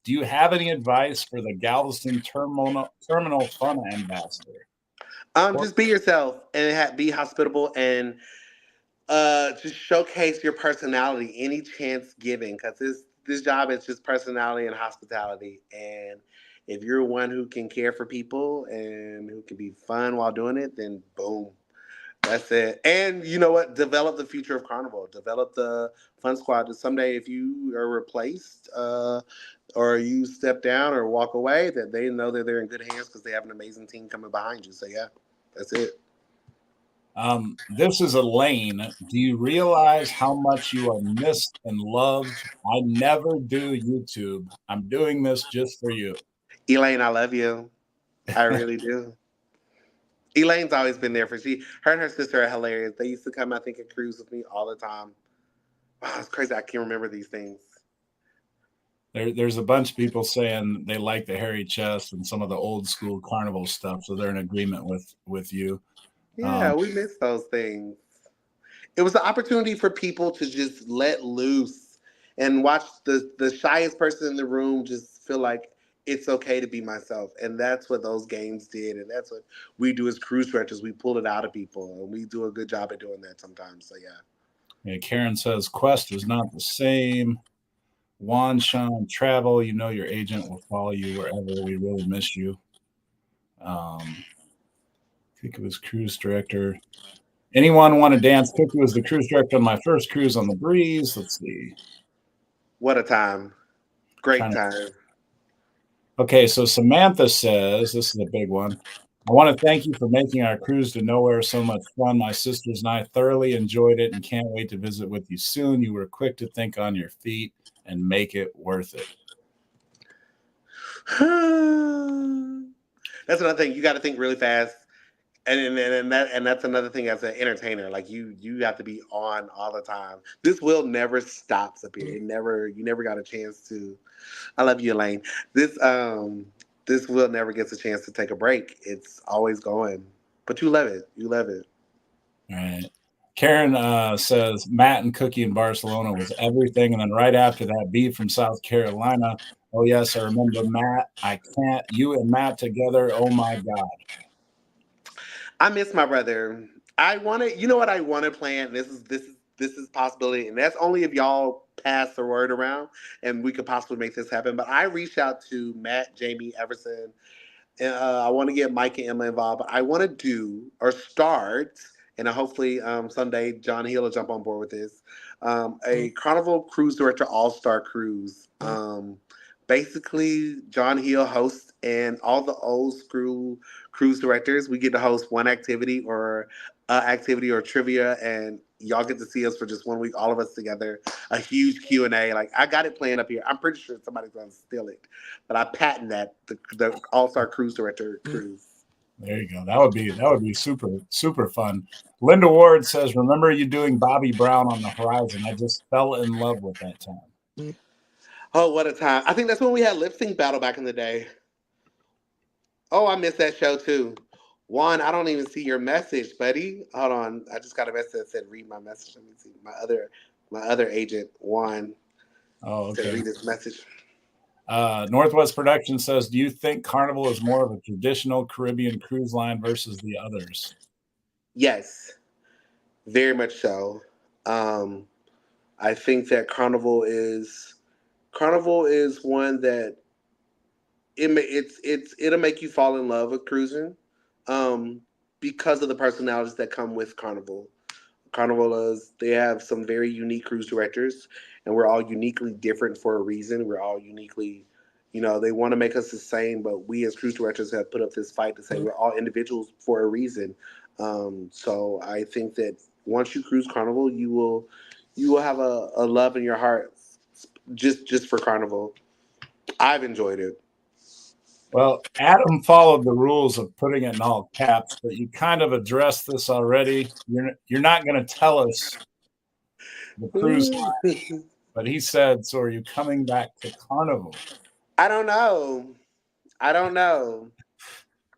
Do you have any advice for the Galveston Terminal Fun Ambassador? Just be yourself and be hospitable and just showcase your personality any chance given, because this job is just personality and hospitality. And if you're one who can care for people and who can be fun while doing it, then boom, that's it. And you know what? Develop the future of Carnival. Develop the Fun Squad. Someday, if you are replaced, or you step down or walk away, that they know that they're in good hands because they have an amazing team coming behind you. So yeah, that's it. This is Elaine. Do you realize how much you are missed and loved? I never do YouTube. I'm doing this just for you. Elaine, I love you. I really do. Elaine's always been there for her and her sister are hilarious. They used to come, I think, and cruise with me all the time. Wow, it's crazy. I can't remember these things. There's a bunch of people saying they like the hairy chest and some of the old school carnival stuff, so they're in agreement with you. Yeah, we miss those things. It was an opportunity for people to just let loose and watch the shyest person in the room just feel like it's okay to be myself. And that's what those games did. And that's what we do as cruise directors. We pull it out of people, and we do a good job at doing that sometimes. So yeah. Yeah, Karen says Quest is not the same. Juan Sean Travel, you know your agent will follow you wherever. We really miss you. I think it was cruise director. Anyone want to dance? Cookie was the cruise director on my first cruise on the breeze. Let's see. What a time. Great Trying to. time. Okay, so Samantha says this is a big one. I want to thank you for making our cruise to nowhere so much fun. My sisters and I thoroughly enjoyed it and can't wait to visit with you soon. You were quick to think on your feet and make it worth it. That's another thing. You got to think really fast, and that's another thing as an entertainer. Like you have to be on all the time. This wheel never stops up here. You never got a chance to. I love you, Elaine. This wheel never gets a chance to take a break. It's always going, but you love it. You love it. All right. Karen says Matt and Cookie in Barcelona was everything. And then right after that, B from South Carolina. Oh, yes, I remember Matt. I can't. You and Matt together. Oh, my God. I miss my brother. I want to. You know what I want to plan? This is possibility, and that's only if y'all pass the word around, and we could possibly make this happen. But I reached out to Matt, Jamie, Everson, and I want to get Mike and Emma involved. But I want to do or start, and hopefully someday John Hill will jump on board with this. A Carnival Cruise Director All Star Cruise. Basically, John Hill hosts, and all the old school cruise directors, we get to host one activity or trivia, and y'all get to see us for just 1 week, all of us together. A huge Q&A. Like, I got it planned up here. I'm pretty sure somebody's gonna steal it, but I patent that the All Star Cruise Director cruise. There you go. That would be super, super fun. Linda Ward says, remember you doing Bobby Brown on the horizon. I just fell in love with that time. Oh, what a time. I think that's when we had lip sync battle back in the day. Oh, I missed that show too. Juan, I don't even see your message, buddy. Hold on. I just got a message that said read my message. Let me see. My other agent, Juan, Oh, said okay. read this message. Northwest Production says, do you think Carnival is more of a traditional Caribbean cruise line versus the others? Yes, very much so. Um, I think that Carnival is one that it'll make you fall in love with cruising, um, because of the personalities that come with Carnival. Carnival they have some very unique cruise directors, and we're all uniquely different for a reason. We're all uniquely, they want to make us the same, but we as cruise directors have put up this fight to say we're all individuals for a reason. So I think that once you cruise Carnival, you will have a love in your heart just for Carnival. I've enjoyed it. Well, Adam followed the rules of putting it in all caps, but you kind of addressed this already. You're not going to tell us the cruise line, but he said, so are you coming back to Carnival? I don't know. I don't know.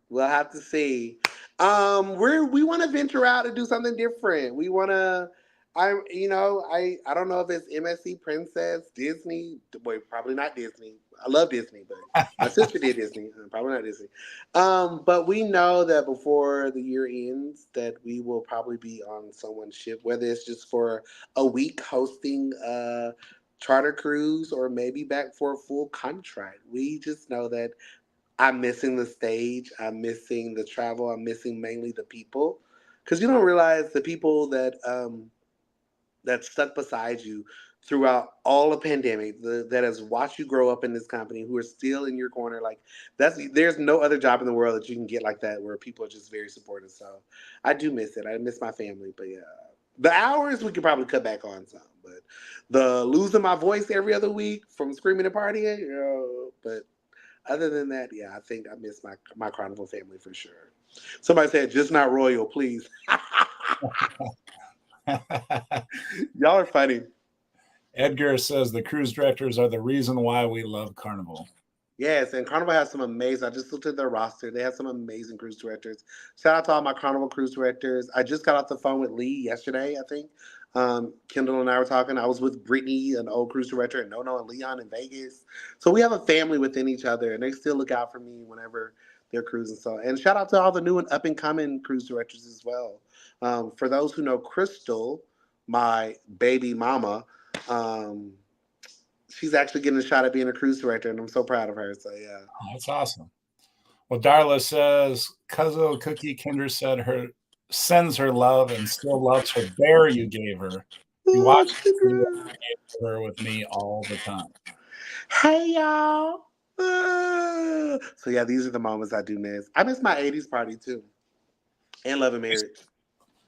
We'll have to see. We want to venture out and do something different. We want to. I don't know if it's MSC Princess, Disney. Wait, probably not Disney. I love Disney, but my sister did Disney. Probably not Disney. But we know that before the year ends, that we will probably be on someone's ship, whether it's just for a week hosting a charter cruise or maybe back for a full contract. We just know that I'm missing the stage. I'm missing the travel. I'm missing mainly the people, because you don't realize the people that stuck beside you throughout all the pandemic, that has watched you grow up in this company, who are still in your corner. Like there's no other job in the world that you can get like that, where people are just very supportive. So I do miss it. I miss my family, but yeah, the hours we could probably cut back on some, but the losing my voice every other week from screaming and partying, but other than that, yeah, I think I miss my Carnival family for sure. Somebody said, just not royal, please. Y'all are funny. Edgar says the cruise directors are the reason why we love Carnival. Yes, and Carnival has some amazing. I just looked at their roster. They have some amazing cruise directors. Shout out to all my Carnival cruise directors. I just got off the phone with Lee yesterday, I think. Kendall and I were talking. I was with Brittany, an old cruise director, and Nono and Leon in Vegas. So we have a family within each other, and they still look out for me whenever they're cruising. So, and shout out to all the new and up and coming cruise directors as well. For those who know Crystal, my baby mama, um, she's actually getting a shot at being a cruise director, and I'm so proud of her. So yeah. Oh, that's awesome. Well, Darla says Cuzzo Cookie Kinder said her sends her love and still loves her bear you gave her. You watch her with me all the time. Hey y'all. So yeah, these are the moments I do miss. I miss my '80s party too, and Love and Marriage.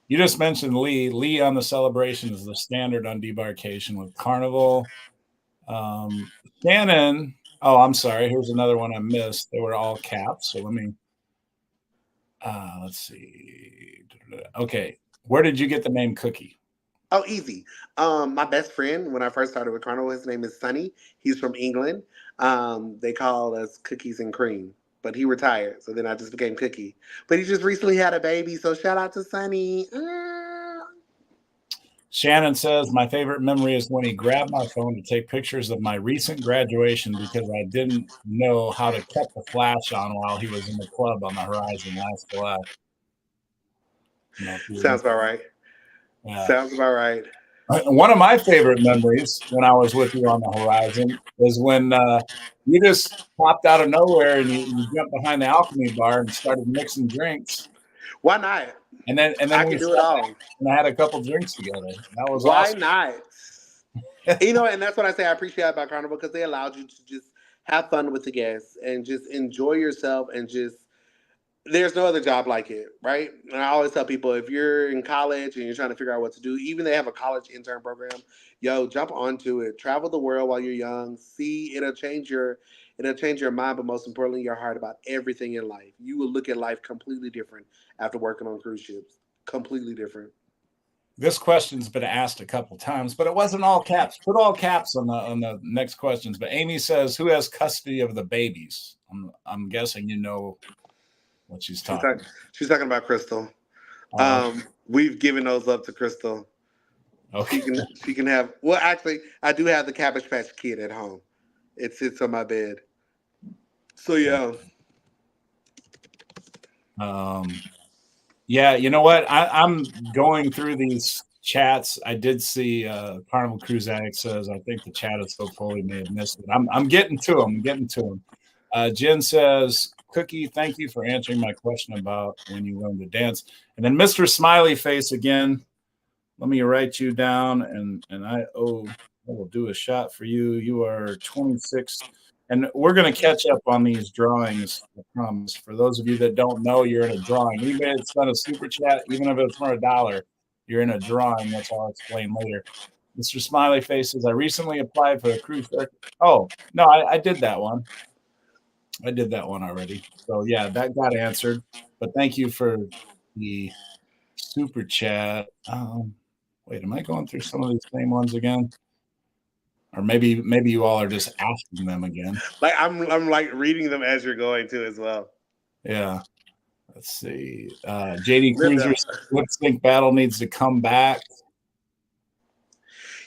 You just mentioned Lee. Lee on the celebration is the standard on debarkation with Carnival. Shannon. Oh, I'm sorry. Here's another one I missed. They were all caps. So let me. Let's see. Okay, where did you get the name Cookie? Oh, easy. My best friend when I first started with Carnival, his name is Sonny. He's from England. They call us Cookies and Cream, but he retired, so then I just became Cookie. But he just recently had a baby, so shout out to Sonny. Shannon says, my favorite memory is when he grabbed my phone to take pictures of my recent graduation because I didn't know how to cut the flash on while he was in the club on the horizon last July. Sounds about right. Yeah. Sounds about right. One of my favorite memories when I was with you on the horizon is when you just popped out of nowhere and you jumped behind the alchemy bar and started mixing drinks. Why not? And then I we can do it all. and I had a couple drinks together. That was Why awesome. not? And that's what I say I appreciate about Carnival, because they allowed you to just have fun with the guests and just enjoy yourself, and just there's no other job like it, right? And I always tell people, if you're in college and you're trying to figure out what to do, even they have a college intern program, yo, jump onto it. Travel the world while you're young. See, it'll change your mind, but most importantly, your heart about everything in life. You will look at life completely different after working on cruise ships. Completely different. This question's been asked a couple times, but it wasn't all caps. Put all caps on the next questions. But Amy says, "Who has custody of the babies?" I'm guessing you know what she's talking. She's talking about Crystal. We've given those up to Crystal. Okay. She can have. Well, actually, I do have the Cabbage Patch Kid at home. It sits on my bed. So yeah. Yeah, you know what? I'm going through these chats. I did see Carnival Cruise Addict says, I think the chat is so full he may have missed it. I'm getting to him. I'm getting to him. Jen says, Cookie, thank you for answering my question about when you learned to dance. And then Mr. Smiley Face again. Let me write you down, and I will do a shot for you. You are 26. And we're going to catch up on these drawings, I promise. For those of you that don't know, you're in a drawing. Anybody that's done a super chat, even if it's for $1, you're in a drawing. That's I'll explain later. Mr. Smiley Face says, I recently applied for a cruise director. Oh, no, I did that one. I did that one already. So, yeah, that got answered. But thank you for the super chat. Wait, am I going through some of these same ones again? Or maybe you all are just asking them again. Like I'm like reading them as you're going to as well. Yeah. Let's see. JD Cruiser lip sync battle needs to come back.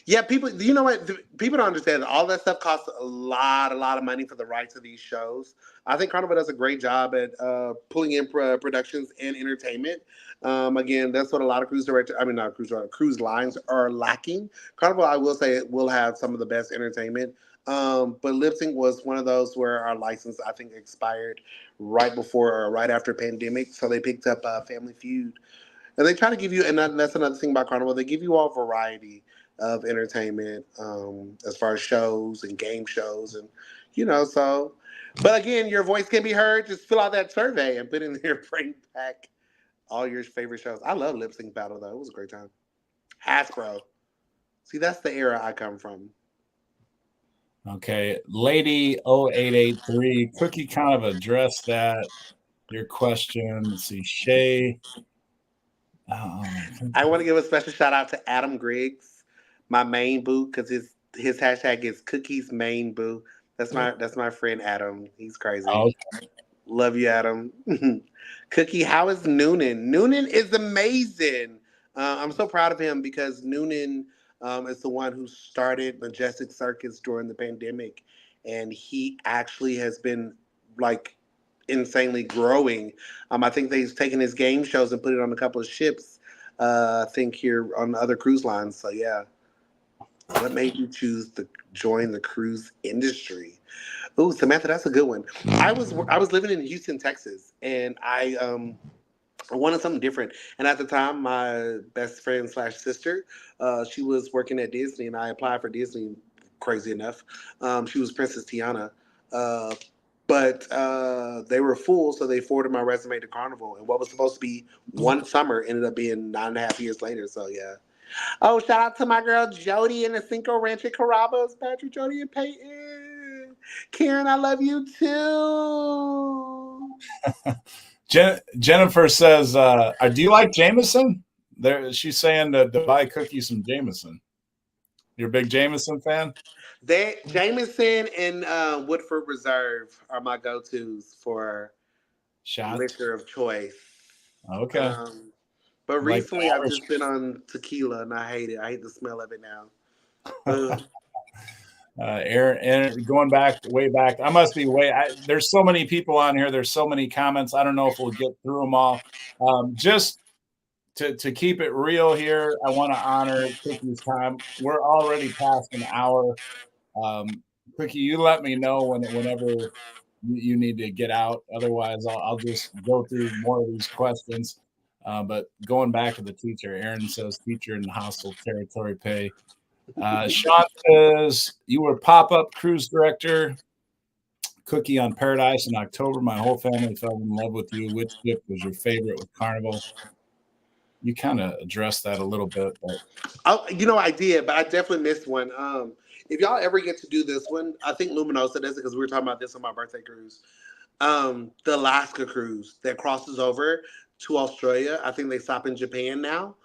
Yeah, people. You know what? People don't understand that all that stuff costs a lot of money for the rights of these shows. I think Carnival does a great job at pulling in productions and entertainment. Again, that's what a lot of cruise directors, I mean, not cruise directors, cruise lines are lacking. Carnival, I will say, it will have some of the best entertainment. But lip sync was one of those where our license, I think, expired right before or right after pandemic. So they picked up Family Feud, and they try to give you, and that's another thing about Carnival. They give you all variety of entertainment, as far as shows and game shows, and so. But again, your voice can be heard. Just fill out that survey and put in there, bring back all your favorite shows. I love lip sync battle though. It was a great time. Hasbro. See, that's the era I come from. Okay, Lady 0883, Cookie kind of addressed that. Your question. Let's see, Shay. I want to give a special shout out to Adam Griggs, my main boo, because his hashtag is cookies main boo. That's my friend Adam. He's crazy. Oh, Love you, Adam. Cookie, how is Noonan? Noonan is amazing. I'm so proud of him because Noonan is the one who started Majestic Circus during the pandemic, and he actually has been like insanely growing. I think that he's taken his game shows and put it on a couple of ships. I think here on other cruise lines. So yeah, what made you choose to join the cruise industry? Oh, Samantha, that's a good one. I was living in Houston, Texas, and I wanted something different. And at the time, my best friend slash sister, she was working at Disney, and I applied for Disney. Crazy enough, she was Princess Tiana, uh, but they were full, so they forwarded my resume to Carnival. And what was supposed to be one summer ended up being 9.5 years later. So yeah. Oh, shout out to my girl Jody in the Cinco Ranch at Carrabba's. Patrick, Jody, and Peyton. Karen, I love you too. Jennifer says, "Do you like Jameson?" There, she's saying to buy Cookie some Jameson. You're a big Jameson fan? They Jameson and Woodford Reserve are my go-tos for Shots. liquor of choice. Okay. Um, but Like recently, I've Irish. just been on tequila, and I hate it. I hate the smell of it now. Ugh. Aaron, going back way back. I must be there's so many people on here. There's so many comments. I don't know if we'll get through them all. Just to keep it real here, I want to honor Cookie's time. We're already past an hour. Cookie, you let me know whenever you need to get out. Otherwise, I'll just go through more of these questions. But going back to the teacher, Aaron says teacher in hostile territory pay. Sean says you were pop-up cruise director. Cookie on Paradise in October. My whole family fell in love with you. Which ship was your favorite with Carnival? You kind of addressed that a little bit, but Oh, I did, but I definitely missed one. If y'all ever get to do this one, I think Luminosa does it because we were talking about this on my birthday cruise. The Alaska cruise that crosses over to Australia. I think they stop in Japan now.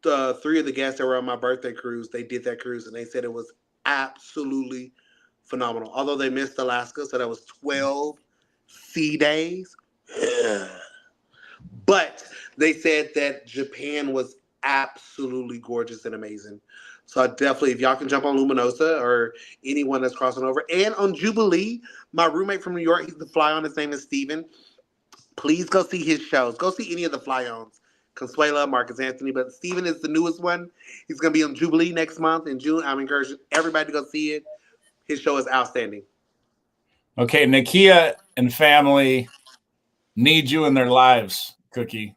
The three of the guests that were on my birthday cruise, they did that cruise and they said it was absolutely phenomenal. Although they missed Alaska, so that was 12 sea days. But they said that Japan was absolutely gorgeous and amazing. So I definitely, if y'all can jump on Luminosa or anyone that's crossing over, and on Jubilee, my roommate from New York, he's the fly on. His name is Steven. Please go see his shows. Go see any of the fly ons. Consuela, Marcus Anthony, but Steven is the newest one. He's going to be on Jubilee next month in June. I'm encouraging everybody to go see it. His show is outstanding. okay. Nakia and family need you in their lives, Cookie.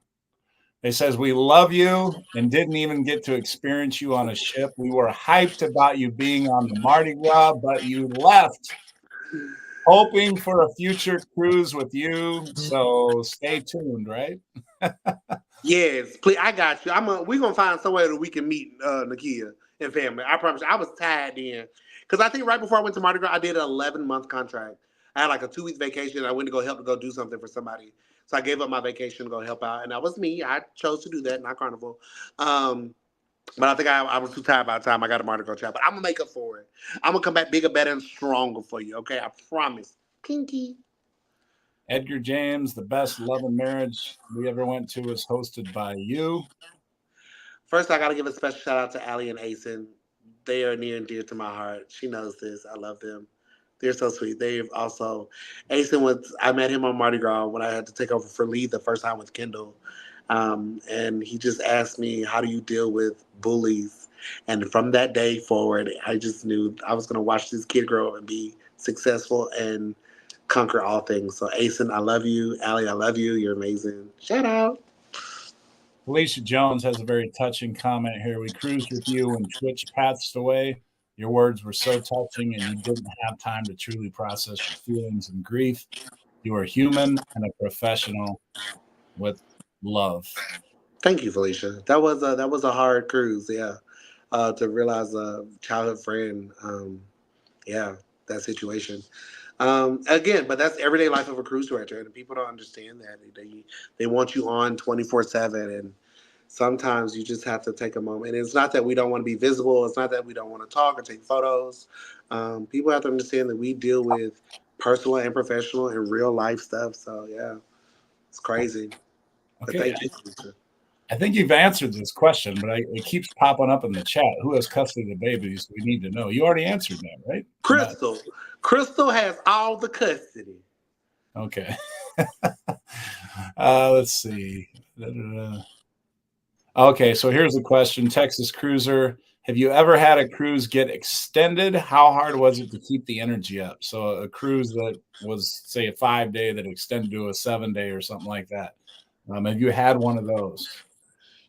It says, we love you and didn't even get to experience you on a ship. We were hyped about you being on the Mardi Gras, but you left, hoping for a future cruise with you. So stay tuned, right? Yes, please. I got you. We're gonna find somewhere that we can meet Nakia and family. I promise you. I was tired then because I think right before I went to Mardi Gras, I did an 11-month contract. I had like a 2 week vacation. I went to go help to go do something for somebody. So I gave up my vacation to go help out, and that was me. I chose to do that, not Carnival. Um, but I think I was too tired by the time I got a Mardi Gras chat. But I'm gonna make up for it. I'm gonna come back bigger, better, and stronger for you. Okay, I promise. Pinky. Edgar James, the best love and marriage we ever went to was hosted by you. First, I got to give a special shout out to Allie and Asen. They are near and dear to my heart. She knows this. I love them. They're so sweet. They've also, Asen was, I met him on Mardi Gras when I had to take over for Lee the first time with Kendall. And he just asked me, how do you deal with bullies? And from that day forward, I just knew I was going to watch this kid grow up and be successful and conquer all things. So, Asen, I love you. Allie, I love you. You're amazing. Shout out. Alicia Jones has a very touching comment here. We cruised with you when Twitch passed away. Your words were so touching, and you didn't have time to truly process your feelings and grief. You are human and a professional with love. Thank you, Felicia. That was a hard cruise, yeah. To realize a childhood friend, yeah, that situation. Again, but that's everyday life of a cruise director, and people don't understand that. They want you on 24/7, and sometimes you just have to take a moment. And it's not that we don't want to be visible. It's not that we don't want to talk or take photos. People have to understand that we deal with personal and professional and real life stuff. So yeah, it's crazy. But Okay, thank you, Felicia. I think you've answered this question, but it keeps popping up in the chat. Who has custody of the babies? We need to know. You already answered that, right? Am I Crystal. Crystal has all the custody. okay? Let's see. Da-da-da. Okay, so here's a question. Texas Cruiser, have you ever had a cruise get extended? How hard was it to keep the energy up? So a cruise that was, say, a 5-day that extended to a 7-day or something like that. Have you had one of those?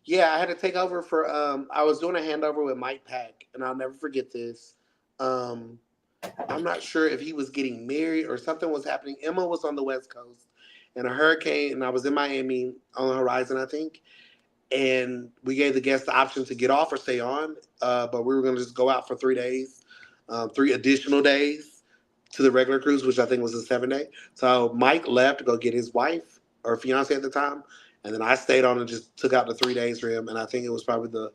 Yeah, I had to take over for I was doing a handover with Mike Pack, and I'll never forget this. Um I'm not sure if he was getting married or something was happening. Emma was on the West Coast and a hurricane, and I was in Miami on the horizon, I think. And we gave the guests the option to get off or stay on, but we were going to just go out for 3 days, 3 additional days to the regular cruise, which I think was a 7 day. So Mike left to go get his wife or fiance at the time, and then I stayed on and just took out the 3 days for him. And I think it was probably the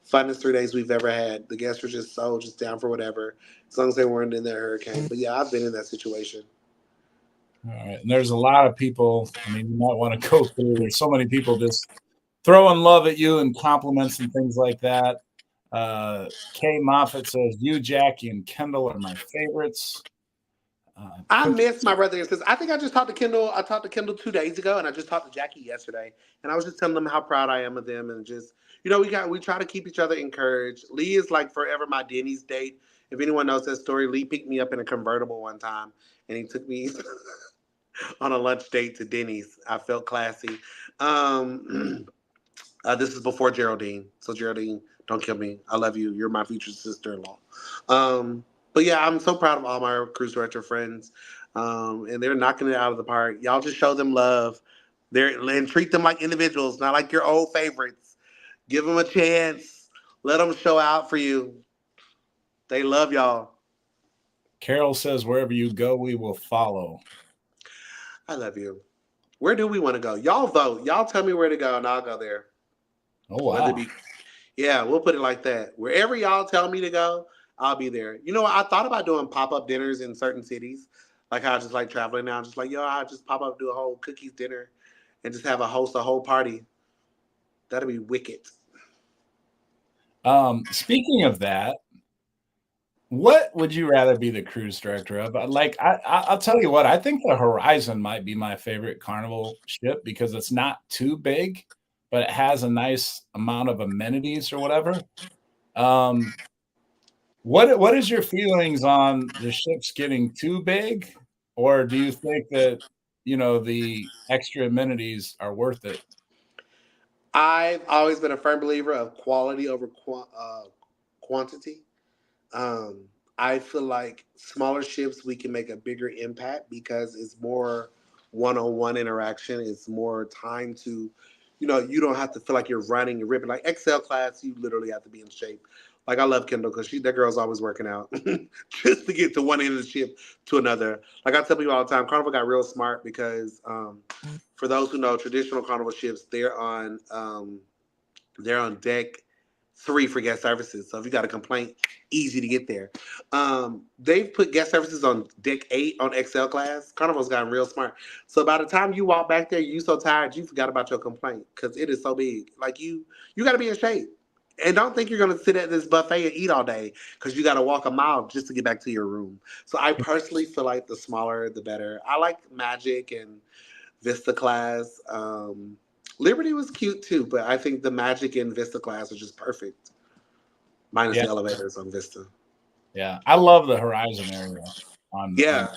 funnest 3 days we've ever had. The guests were just so just down for whatever, as long as they weren't in their hurricane. But yeah, I've been in that situation. All right. And there's a lot of people. I mean, you might want to go through. There's so many people just throwing love at you and compliments and things like that. Kay Moffat says, you, Jackie, and Kendall are my favorites. I Cookie, miss my brother and sister. I think I just talked to Kendall. I talked to Kendall 2 days ago, and I just talked to Jackie yesterday. And I was just telling them how proud I am of them, and just we try to keep each other encouraged. Lee is like forever my Denny's date. If anyone knows that story, Lee picked me up in a convertible one time, and he took me on a lunch date to Denny's. I felt classy. Um, this is before Geraldine. So Geraldine, don't kill me. I love you. You're my future sister-in-law. But yeah, I'm so proud of all my cruise director friends. And they're knocking it out of the park. Y'all just show them love. And treat them like individuals, not like your old favorites. Give them a chance. Let them show out for you. They love y'all. Carol says, wherever you go, we will follow. I love you. Where do we want to go? Y'all vote. Y'all tell me where to go, and I'll go there. Oh, Whether wow. it be, yeah, we'll put it like that. Wherever y'all tell me to go, I'll be there. You know, I thought about doing pop up dinners in certain cities, like how I just like traveling now. Just like, yo, I'll just pop up, do a whole cookies dinner, and just have a whole party. That'd be wicked. Speaking of that, what would you rather be the cruise director of? I'll tell you what, I think the Horizon might be my favorite Carnival ship because it's not too big, but it has a nice amount of amenities or whatever. What is your feelings on the ships getting too big, or do you think that the extra amenities are worth it? I've always been a firm believer of quality over quantity. Um, I feel like smaller ships we can make a bigger impact because it's more one-on-one interaction. It's more time to, you don't have to feel like you're running and ripping. Like XL class, you literally have to be in shape. Like I love Kendall because that girl's always working out just to get to one end of the ship to another. Like I tell people all the time, Carnival got real smart because for those who know traditional Carnival ships, they're on deck 3 for guest services. So if you got a complaint, easy to get there. They've put guest services on deck 8 on XL class. Carnival's gotten real smart. So by the time you walk back there, you so tired you forgot about your complaint because it is so big. Like you got to be in shape. And don't think you're going to sit at this buffet and eat all day because you got to walk a mile just to get back to your room. So I personally feel like the smaller, the better. I like Magic and Vista class. Liberty was cute too, but I think the Magic and Vista class are just perfect, minus Yeah, the elevators on Vista. yeah. I love the Horizon area on Yeah,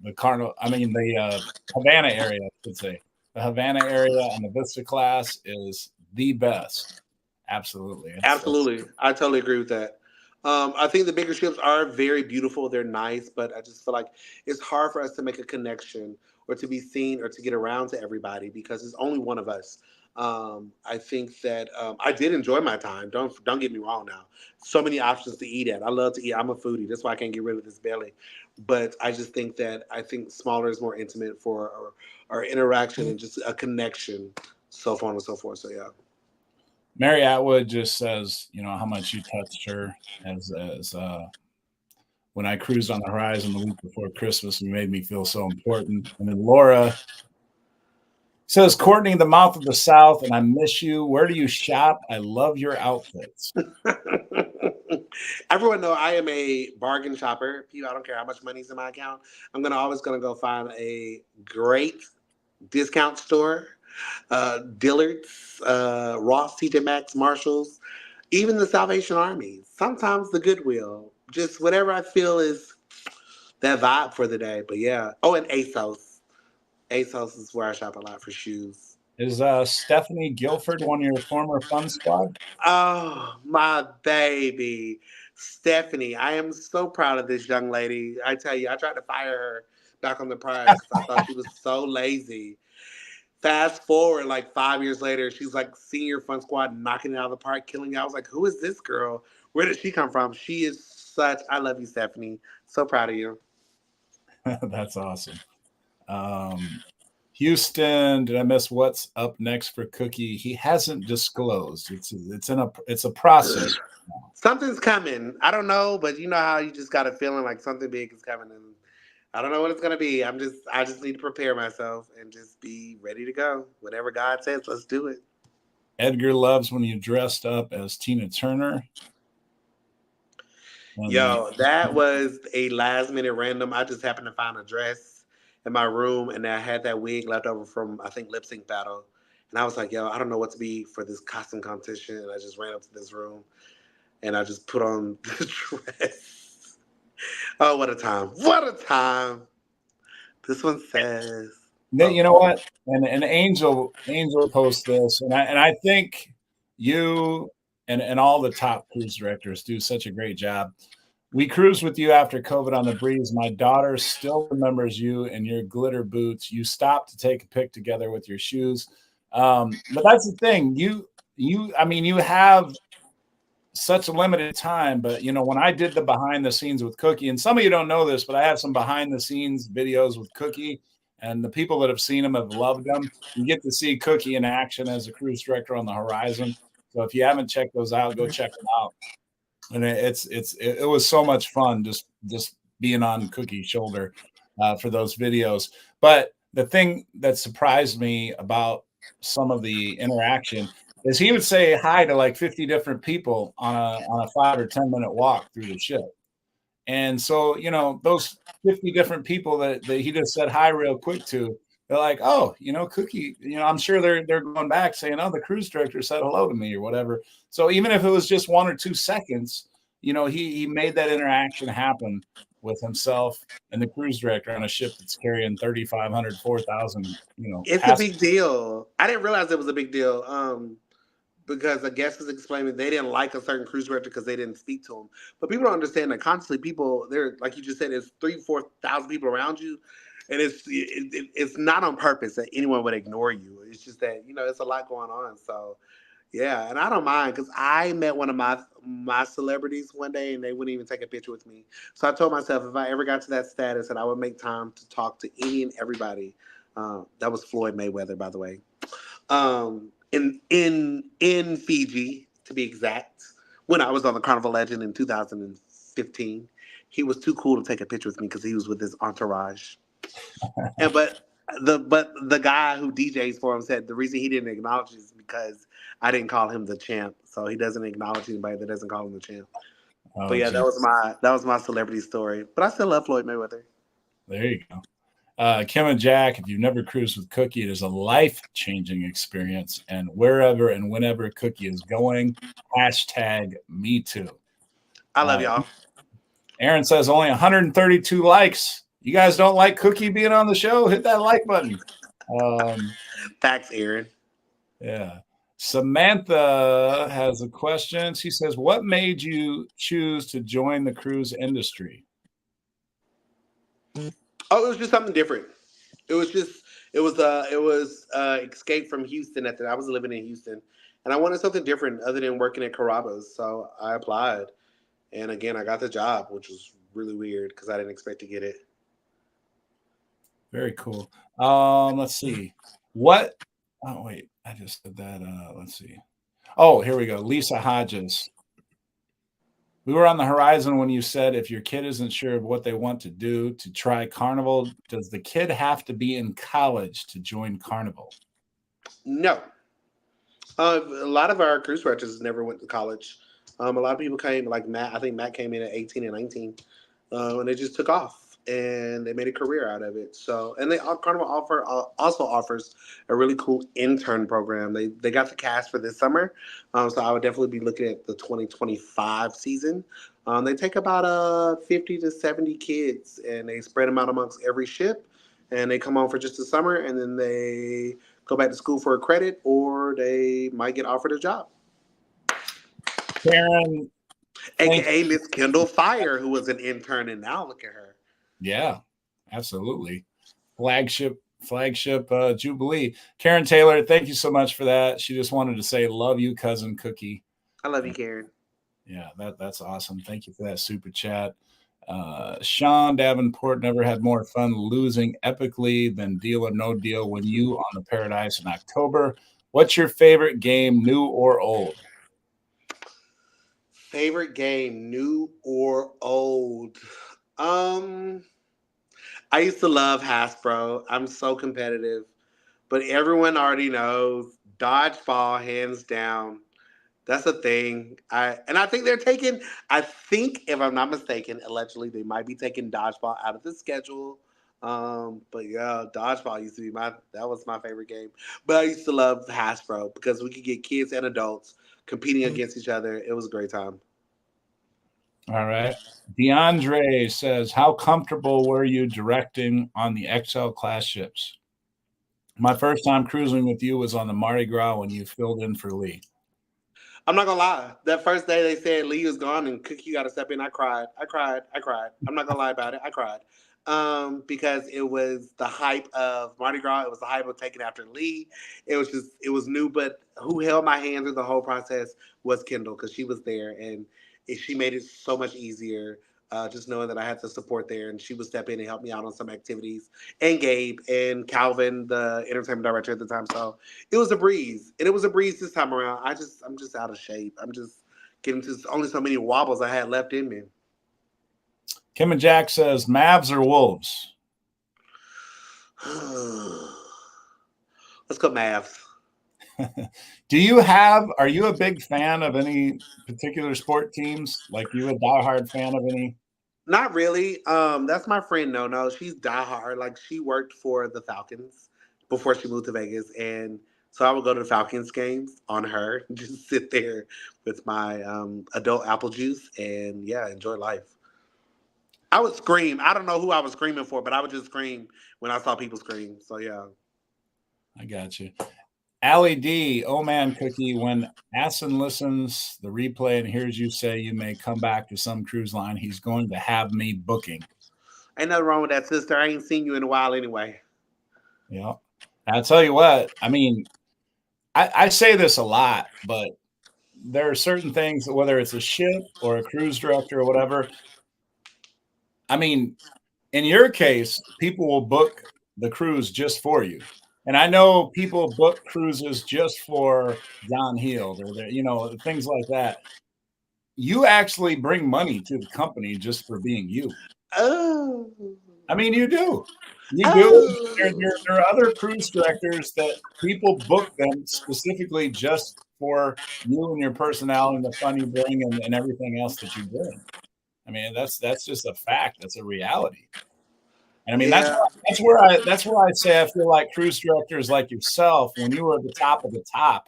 the Carnival. I mean the Havana area, I should say. The Havana area and the Vista class is the best. Absolutely, it's absolutely. I totally agree with that. I think the bigger ships are very beautiful. They're nice, but I just feel like it's hard for us to make a connection or to be seen or to get around to everybody because it's only one of us. I think that I did enjoy my time. Don't get me wrong. Now, so many options to eat at. I love to eat. I'm a foodie. That's why I can't get rid of this belly. But I just think that I think smaller is more intimate for our interaction and just a connection, so on and so forth. So yeah. Mary Atwood just says, how much you touched her as when I cruised on the horizon the week before Christmas and made me feel so important. And then Laura says, Courtney, the mouth of the South, and I miss you. Where do you shop? I love your outfits. Everyone know I am a bargain shopper. People, I don't care how much money's in my account. I'm always gonna go find a great discount store. Dillard's, Ross, TJ Maxx, Marshalls, even the Salvation Army. Sometimes the Goodwill. Just whatever I feel is that vibe for the day. But yeah. Oh, and ASOS. ASOS is where I shop a lot for shoes. Is Stephanie Guilford one of your former fun squad? Oh, my baby. Stephanie, I am so proud of this young lady. I tell you, I tried to fire her back on the prize because I thought she was so lazy. Fast forward like 5 years later, she's like senior fun squad, knocking it out of the park, killing it. I was like, who is this girl? Where did she come from? She is such, I love you, Stephanie. So proud of you. That's awesome. Houston, did I miss what's up next for Cookie? He hasn't disclosed. It's a process. Something's coming. I don't know, but you know how you just got a feeling like something big is coming, and I don't know what it's gonna be. I just need to prepare myself and just be ready to go. Whatever God says, let's do it. Edgar loves when you dressed up as Tina Turner. And Yo, that was a last minute random. I just happened to find a dress in my room, and I had that wig left over from I think lip sync battle, and I was like, yo, I don't know what to be for this costume competition, and I just ran up to this room and I just put on the dress. Oh, what a time! What a time! This one says, you know what? And Angel posts this, and I think you and all the top cruise directors do such a great job. We cruised with you after COVID on the breeze. My daughter still remembers you and your glitter boots. You stopped to take a pic together with your shoes. But that's the thing. I mean, you have such a limited time, but when I did the behind the scenes with Cookie, and some of you don't know this, but I have some behind the scenes videos with Cookie, and the people that have seen them have loved them. You get to see Cookie in action as a cruise director on the horizon. So if you haven't checked those out, go check them out. And it was so much fun just being on Cookie's shoulder for those videos. But the thing that surprised me about some of the interaction is he would say hi to like 50 different people on a 5 or 10 minute walk through the ship. And so, those 50 different people that he just said hi real quick to, they're like, oh, Cookie, I'm sure they're going back saying, oh, the cruise director said hello to me or whatever. So even if it was just 1 or 2 seconds, he made that interaction happen with himself and the cruise director on a ship that's carrying 3,500, 4,000, it's a big passengers. deal. I didn't realize it was a big deal. Because the guest was explaining they didn't like a certain cruise director because they didn't speak to him. But people don't understand that constantly people there, like you just said, there's 3,000, 4,000 people around you, and it's not on purpose that anyone would ignore you. It's just that it's a lot going on. So yeah, and I don't mind because I met one of my celebrities one day and they wouldn't even take a picture with me. So I told myself if I ever got to that status, that I would make time to talk to any and everybody. That was Floyd Mayweather, by the way. In Fiji, to be exact, when I was on the Carnival Legend in 2015, he was too cool to take a picture with me because he was with his entourage. And but But the guy who DJs for him said the reason he didn't acknowledge is because I didn't call him the champ, so he doesn't acknowledge anybody that doesn't call him the champ. But Oh, yeah, gee. that was my celebrity story. But I still love Floyd Mayweather. There you go. Kim and Jack, if you've never cruised with Cookie, it is a life-changing experience. And wherever and whenever Cookie is going, hashtag me too. I love y'all. Aaron says only 132 likes. You guys don't like Cookie being on the show? Hit that like button. Thanks, Aaron. Yeah. Samantha has a question. She says, what made you choose to join the cruise industry? Oh, it was just something different. It was just it was escape from Houston at the I was living in Houston, and I wanted something different other than working at Carrabba's. So I applied, and again I got the job, which was really weird because I didn't expect to get it. Very cool. Let's see. What? Oh, wait. I just said that. Let's see. Oh, here we go. Lisa Hodges. We were on the horizon when you said if your kid isn't sure of what they want to do to try Carnival, does the kid have to be in college to join Carnival? No, a lot of our cruise directors never went to college. A lot of people came like Matt. I think Matt came in at 18 and 19, and they just took off and they made a career out of it. So, and they Carnival also offers a really cool intern program. They got the cast for this summer, so I would definitely be looking at the 2025 season. They take about 50 to 70 kids and they spread them out amongst every ship, and they come on for just the summer, and then they go back to school for a credit, or they might get offered a job. Karen, AKA Miss Kendall Fire, who was an intern, and now look at her. Yeah, absolutely. Flagship Jubilee. Karen Taylor, thank you so much for that. She just wanted to say, love you, cousin Cookie. I love you, Karen. Yeah, that's awesome. Thank you for that super chat. Sean Davenport never had more fun losing epically than Deal or No Deal when you on the Paradise in October. What's your favorite game, new or old? Favorite game, new or old? I used to love Hasbro. I'm so competitive, but everyone already knows dodgeball hands down. That's a thing. I think they're taking. I think if I'm not mistaken, allegedly they might be taking dodgeball out of the schedule. But yeah, dodgeball used to be that was my favorite game. But I used to love Hasbro because we could get kids and adults competing against each other. It was a great time. All right. DeAndre says, how comfortable were you directing on the XL class ships? My first time cruising with you was on the Mardi Gras when you filled in for Lee. I'm not gonna lie. That first day they said Lee was gone and Cookie got to step in. I cried. I cried. I cried. I'm not gonna lie about it. I cried. Because it was the hype of Mardi Gras. It was the hype of taking after Lee. It was new. But who held my hand through the whole process was Kendall because she was there and she made it so much easier. Just knowing that I had the support there, and she would step in and help me out on some activities, and Gabe and Calvin, the entertainment director at the time. So it was a breeze, and it was a breeze this time around. I'm just out of shape. I'm just getting to only so many wobbles I had left in me. Kim and Jack says, Mavs or Wolves? Let's go Mavs. Are you a big fan of any particular sport teams? Like you a diehard fan of any? Not really. That's my friend No No. She's diehard. Like she worked for the Falcons before she moved to Vegas, and so I would go to the Falcons games on her, just sit there with my adult apple juice, and yeah, enjoy life. I would scream. I don't know who I was screaming for, but I would just scream when I saw people scream. So yeah. I got you. Allie D, oh man, Cookie, when Assen listens the replay and hears you say you may come back to some cruise line, he's going to have me booking. Ain't nothing wrong with that, sister. I ain't seen you in a while anyway. Yeah. I'll tell you what, I mean, I say this a lot, but there are certain things, whether it's a ship or a cruise director or whatever. I mean, in your case, people will book the cruise just for you. And I know people book cruises just for John Heald or things like that. You actually bring money to the company just for being you. Oh. I mean, you do. You do. Oh, There are other cruise directors that people book them specifically just for you and your personality and the fun you bring and everything else that you bring. I mean, that's just a fact. That's a reality. And I mean, yeah. that's where I say I feel like cruise directors like yourself, when you were at the top of the top,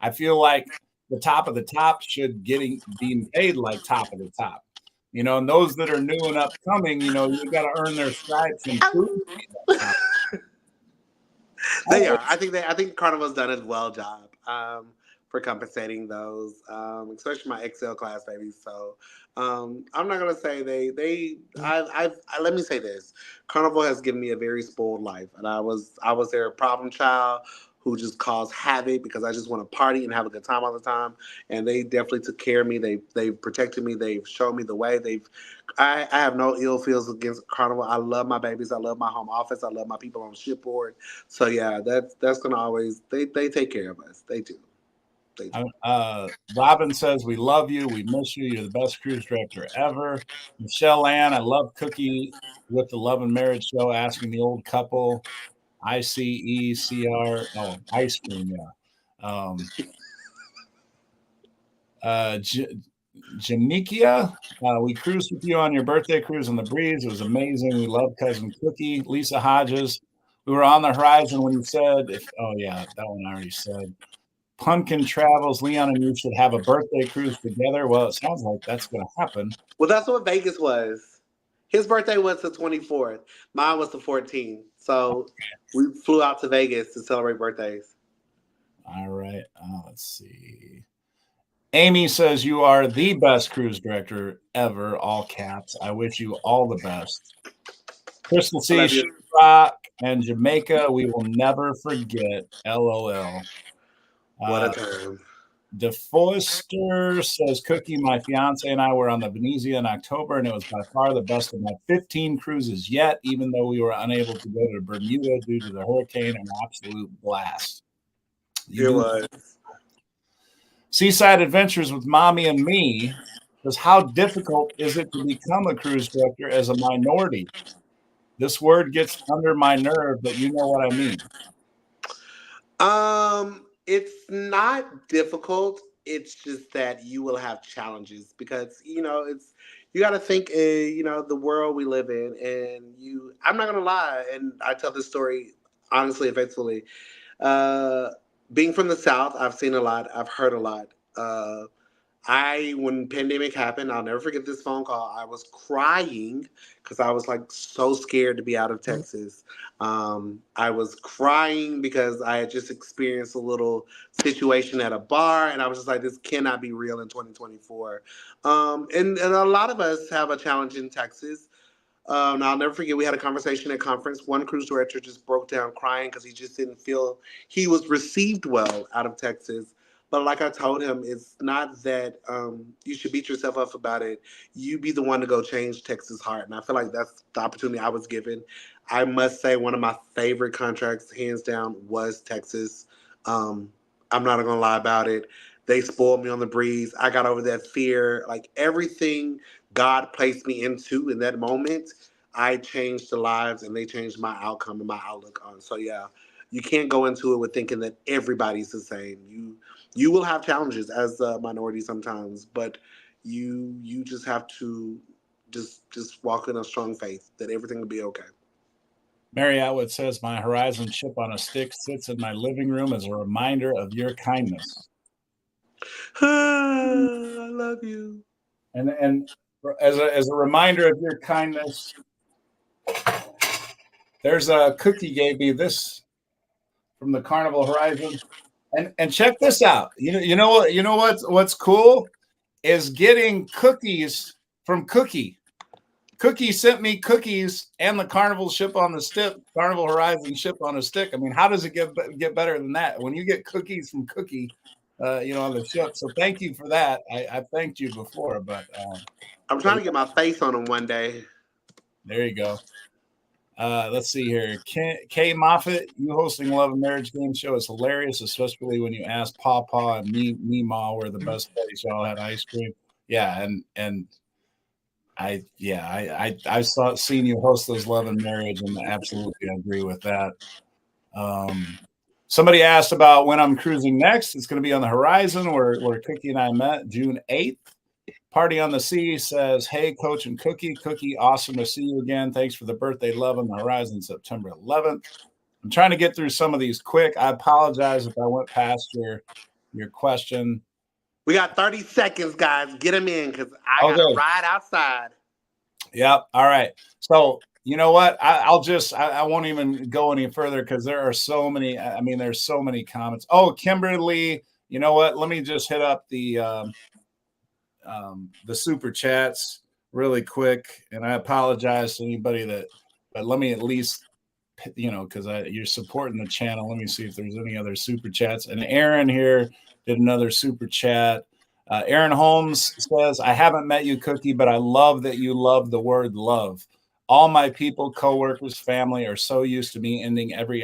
I feel like the top of the top should being paid like top of the top. You know, and those that are new and upcoming, you know, you got to earn their stripes and prove to Oh. be that top. They are. I think Carnival's done a well job for compensating those, especially my XL class babies. So I'm not gonna say let me say this. Carnival has given me a very spoiled life, and I was their problem child who just caused havoc because I just want to party and have a good time all the time. And they definitely took care of me. They've protected me. They've shown me the way. I have no ill feels against Carnival. I love my babies. I love my home office. I love my people on shipboard. So yeah, that's gonna always they take care of us. They do. They do. Robin says, we love you. We miss you. You're the best cruise director ever. Michelle Ann, I love Cookie with the Love and Marriage show, asking the old couple, ICECR, oh, ice cream, yeah. J- Jamikia, we cruised with you on your birthday cruise on the breeze. It was amazing. We love Cousin Cookie. Lisa Hodges, we were on the horizon when you said, oh, yeah, that one I already said. Pumpkin Travels, Leon and you should have a birthday cruise together. Well, it sounds like that's going to happen. Well, that's what Vegas was. His birthday was the 24th. Mine was the 14th. So we flew out to Vegas to celebrate birthdays. All right. Let's see. Amy says you are the best cruise director ever, all caps. I wish you all the best. Crystal I C, love you. Rock, and Jamaica, we will never forget. LOL. What a Uh, time. DeFoster says, Cookie, my fiance and I were on the Venezia in October, and it was by far the best of my 15 cruises yet, even though we were unable to go to Bermuda due to the hurricane. An absolute blast. You It do. was. Seaside Adventures with Mommy and Me says, how difficult is it to become a cruise director as a minority? This word gets under my nerve, but you know what I mean. It's not difficult. It's just that you will have challenges because it's you got to think. The world we live in, and you. I'm not gonna lie, and I tell this story honestly and faithfully. Uh, Being from the South, I've seen a lot. I've heard a lot. When pandemic happened, I'll never forget this phone call. I was crying because I was like so scared to be out of Texas. I was crying because I had just experienced a little situation at a bar, and I was just like, this cannot be real in 2024. And a lot of us have a challenge in Texas. I'll never forget, we had a conversation at conference. One cruise director just broke down crying because he just didn't feel he was received well out of Texas. But like I told him, it's not that you should beat yourself up about it. You be the one to go change Texas' heart. And I feel like that's the opportunity I was given. I must say, one of my favorite contracts, hands down, was Texas. Um, I'm not going to lie about it. They spoiled me on the breeze. I got over that fear. Like everything God placed me into in that moment, I changed the lives and they changed my outcome and my outlook on. So yeah, you can't go into it with thinking that everybody's the same. You will have challenges as a minority sometimes, but you just have to just walk in a strong faith that everything will be okay. Mary Atwood says, my Horizon chip on a stick sits in my living room as a reminder of your kindness. I love you. And as a reminder of your kindness, there's a cookie gave me this from the Carnival Horizon. And check this out. What's cool is getting cookies from Cookie. Cookie sent me cookies and the Carnival ship on the stick, Carnival Horizon ship on a stick. I mean, how does it get better than that? When you get cookies from Cookie, on the ship. So thank you for that. I thanked you before, but I'm trying to get my face on them one day. there you go. Let's see here. Kay Moffitt, you hosting Love and Marriage game show is hilarious, especially when you ask Pawpaw and me Ma were the best buddies. Y'all had ice cream. Yeah, and I seen you host those Love and Marriage, and absolutely agree with that. Somebody asked about when I'm cruising next. It's going to be on the horizon where Cookie and I met June 8th. Party on the Sea says, hey, Coach and Cookie. Cookie, awesome to see you again. Thanks for the birthday love on the horizon, September 11th. I'm trying to get through some of these quick. I apologize if I went past your question. We got 30 seconds, guys. Get them in because I got to ride outside. Yep. All right. So, you know what? I won't even go any further because there are so many. I mean, there's so many comments. Oh, Kimberly, you know what? Let me just hit up the super chats really quick. And I apologize to anybody but let me at least, because you're supporting the channel. Let me see if there's any other super chats. And Aaron here did another super chat. Aaron Holmes says, I haven't met you, Cookie, but I love that you love the word love. All my people, coworkers, family are so used to me ending every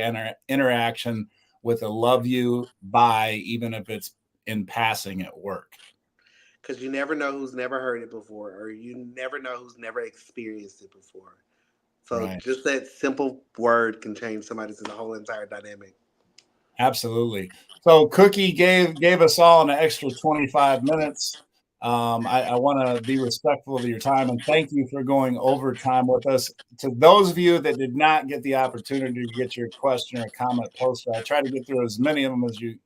interaction with a love you, bye, even if it's in passing at work. Because you never know who's never heard it before, or you never know who's never experienced it before. So just that simple word can change somebody's whole entire dynamic. Absolutely. So Cookie gave us all an extra 25 minutes. I want to be respectful of your time and thank you for going overtime with us. To those of you that did not get the opportunity to get your question or comment posted, I tried to get through as many of them as you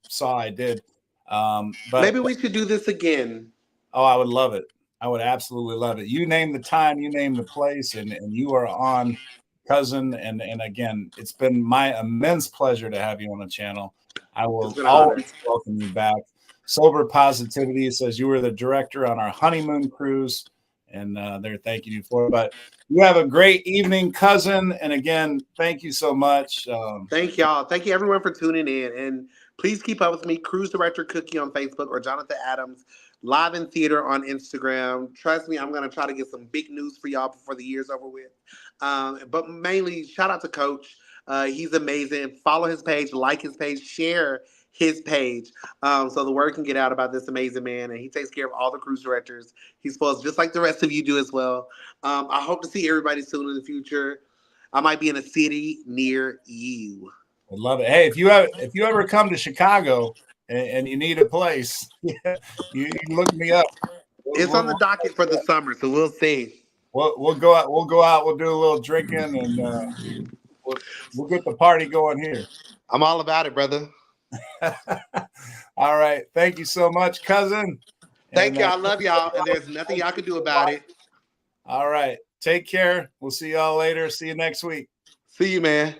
saw I did. But maybe we should do this again. Oh, I would love it. I would absolutely love it. You name the time, you name the place, and you are on, cousin. And again, it's been my immense pleasure to have you on the channel. I will always welcome you back. Sober Positivity says you were the director on our honeymoon cruise, and they're thanking you for it. But you have a great evening, cousin. And again, thank you so much. Thank y'all. Thank you, everyone, for tuning in. And please keep up with me, Cruise Director Cookie on Facebook or Jonathan Adams Live in Theater on Instagram. Trust me, I'm going to try to get some big news for y'all before the year's over with. But mainly, shout out to Coach. He's amazing. Follow his page, like his page, share his page so the word can get out about this amazing man. And he takes care of all the cruise directors. He's supposed just like the rest of you do as well. I hope to see everybody soon in the future. I might be in a city near you. I love it. Hey, if you ever come to Chicago and you need a place, you look me up. It's on the docket for the summer, so we'll see. We'll go out. We'll go out. We'll do a little drinking, and we'll get the party going here. I'm all about it, brother. All right. Thank you so much, cousin. Thank you. I love y'all, and there's nothing y'all can do about it. All right. Take care. We'll see y'all later. See you next week. See you, man.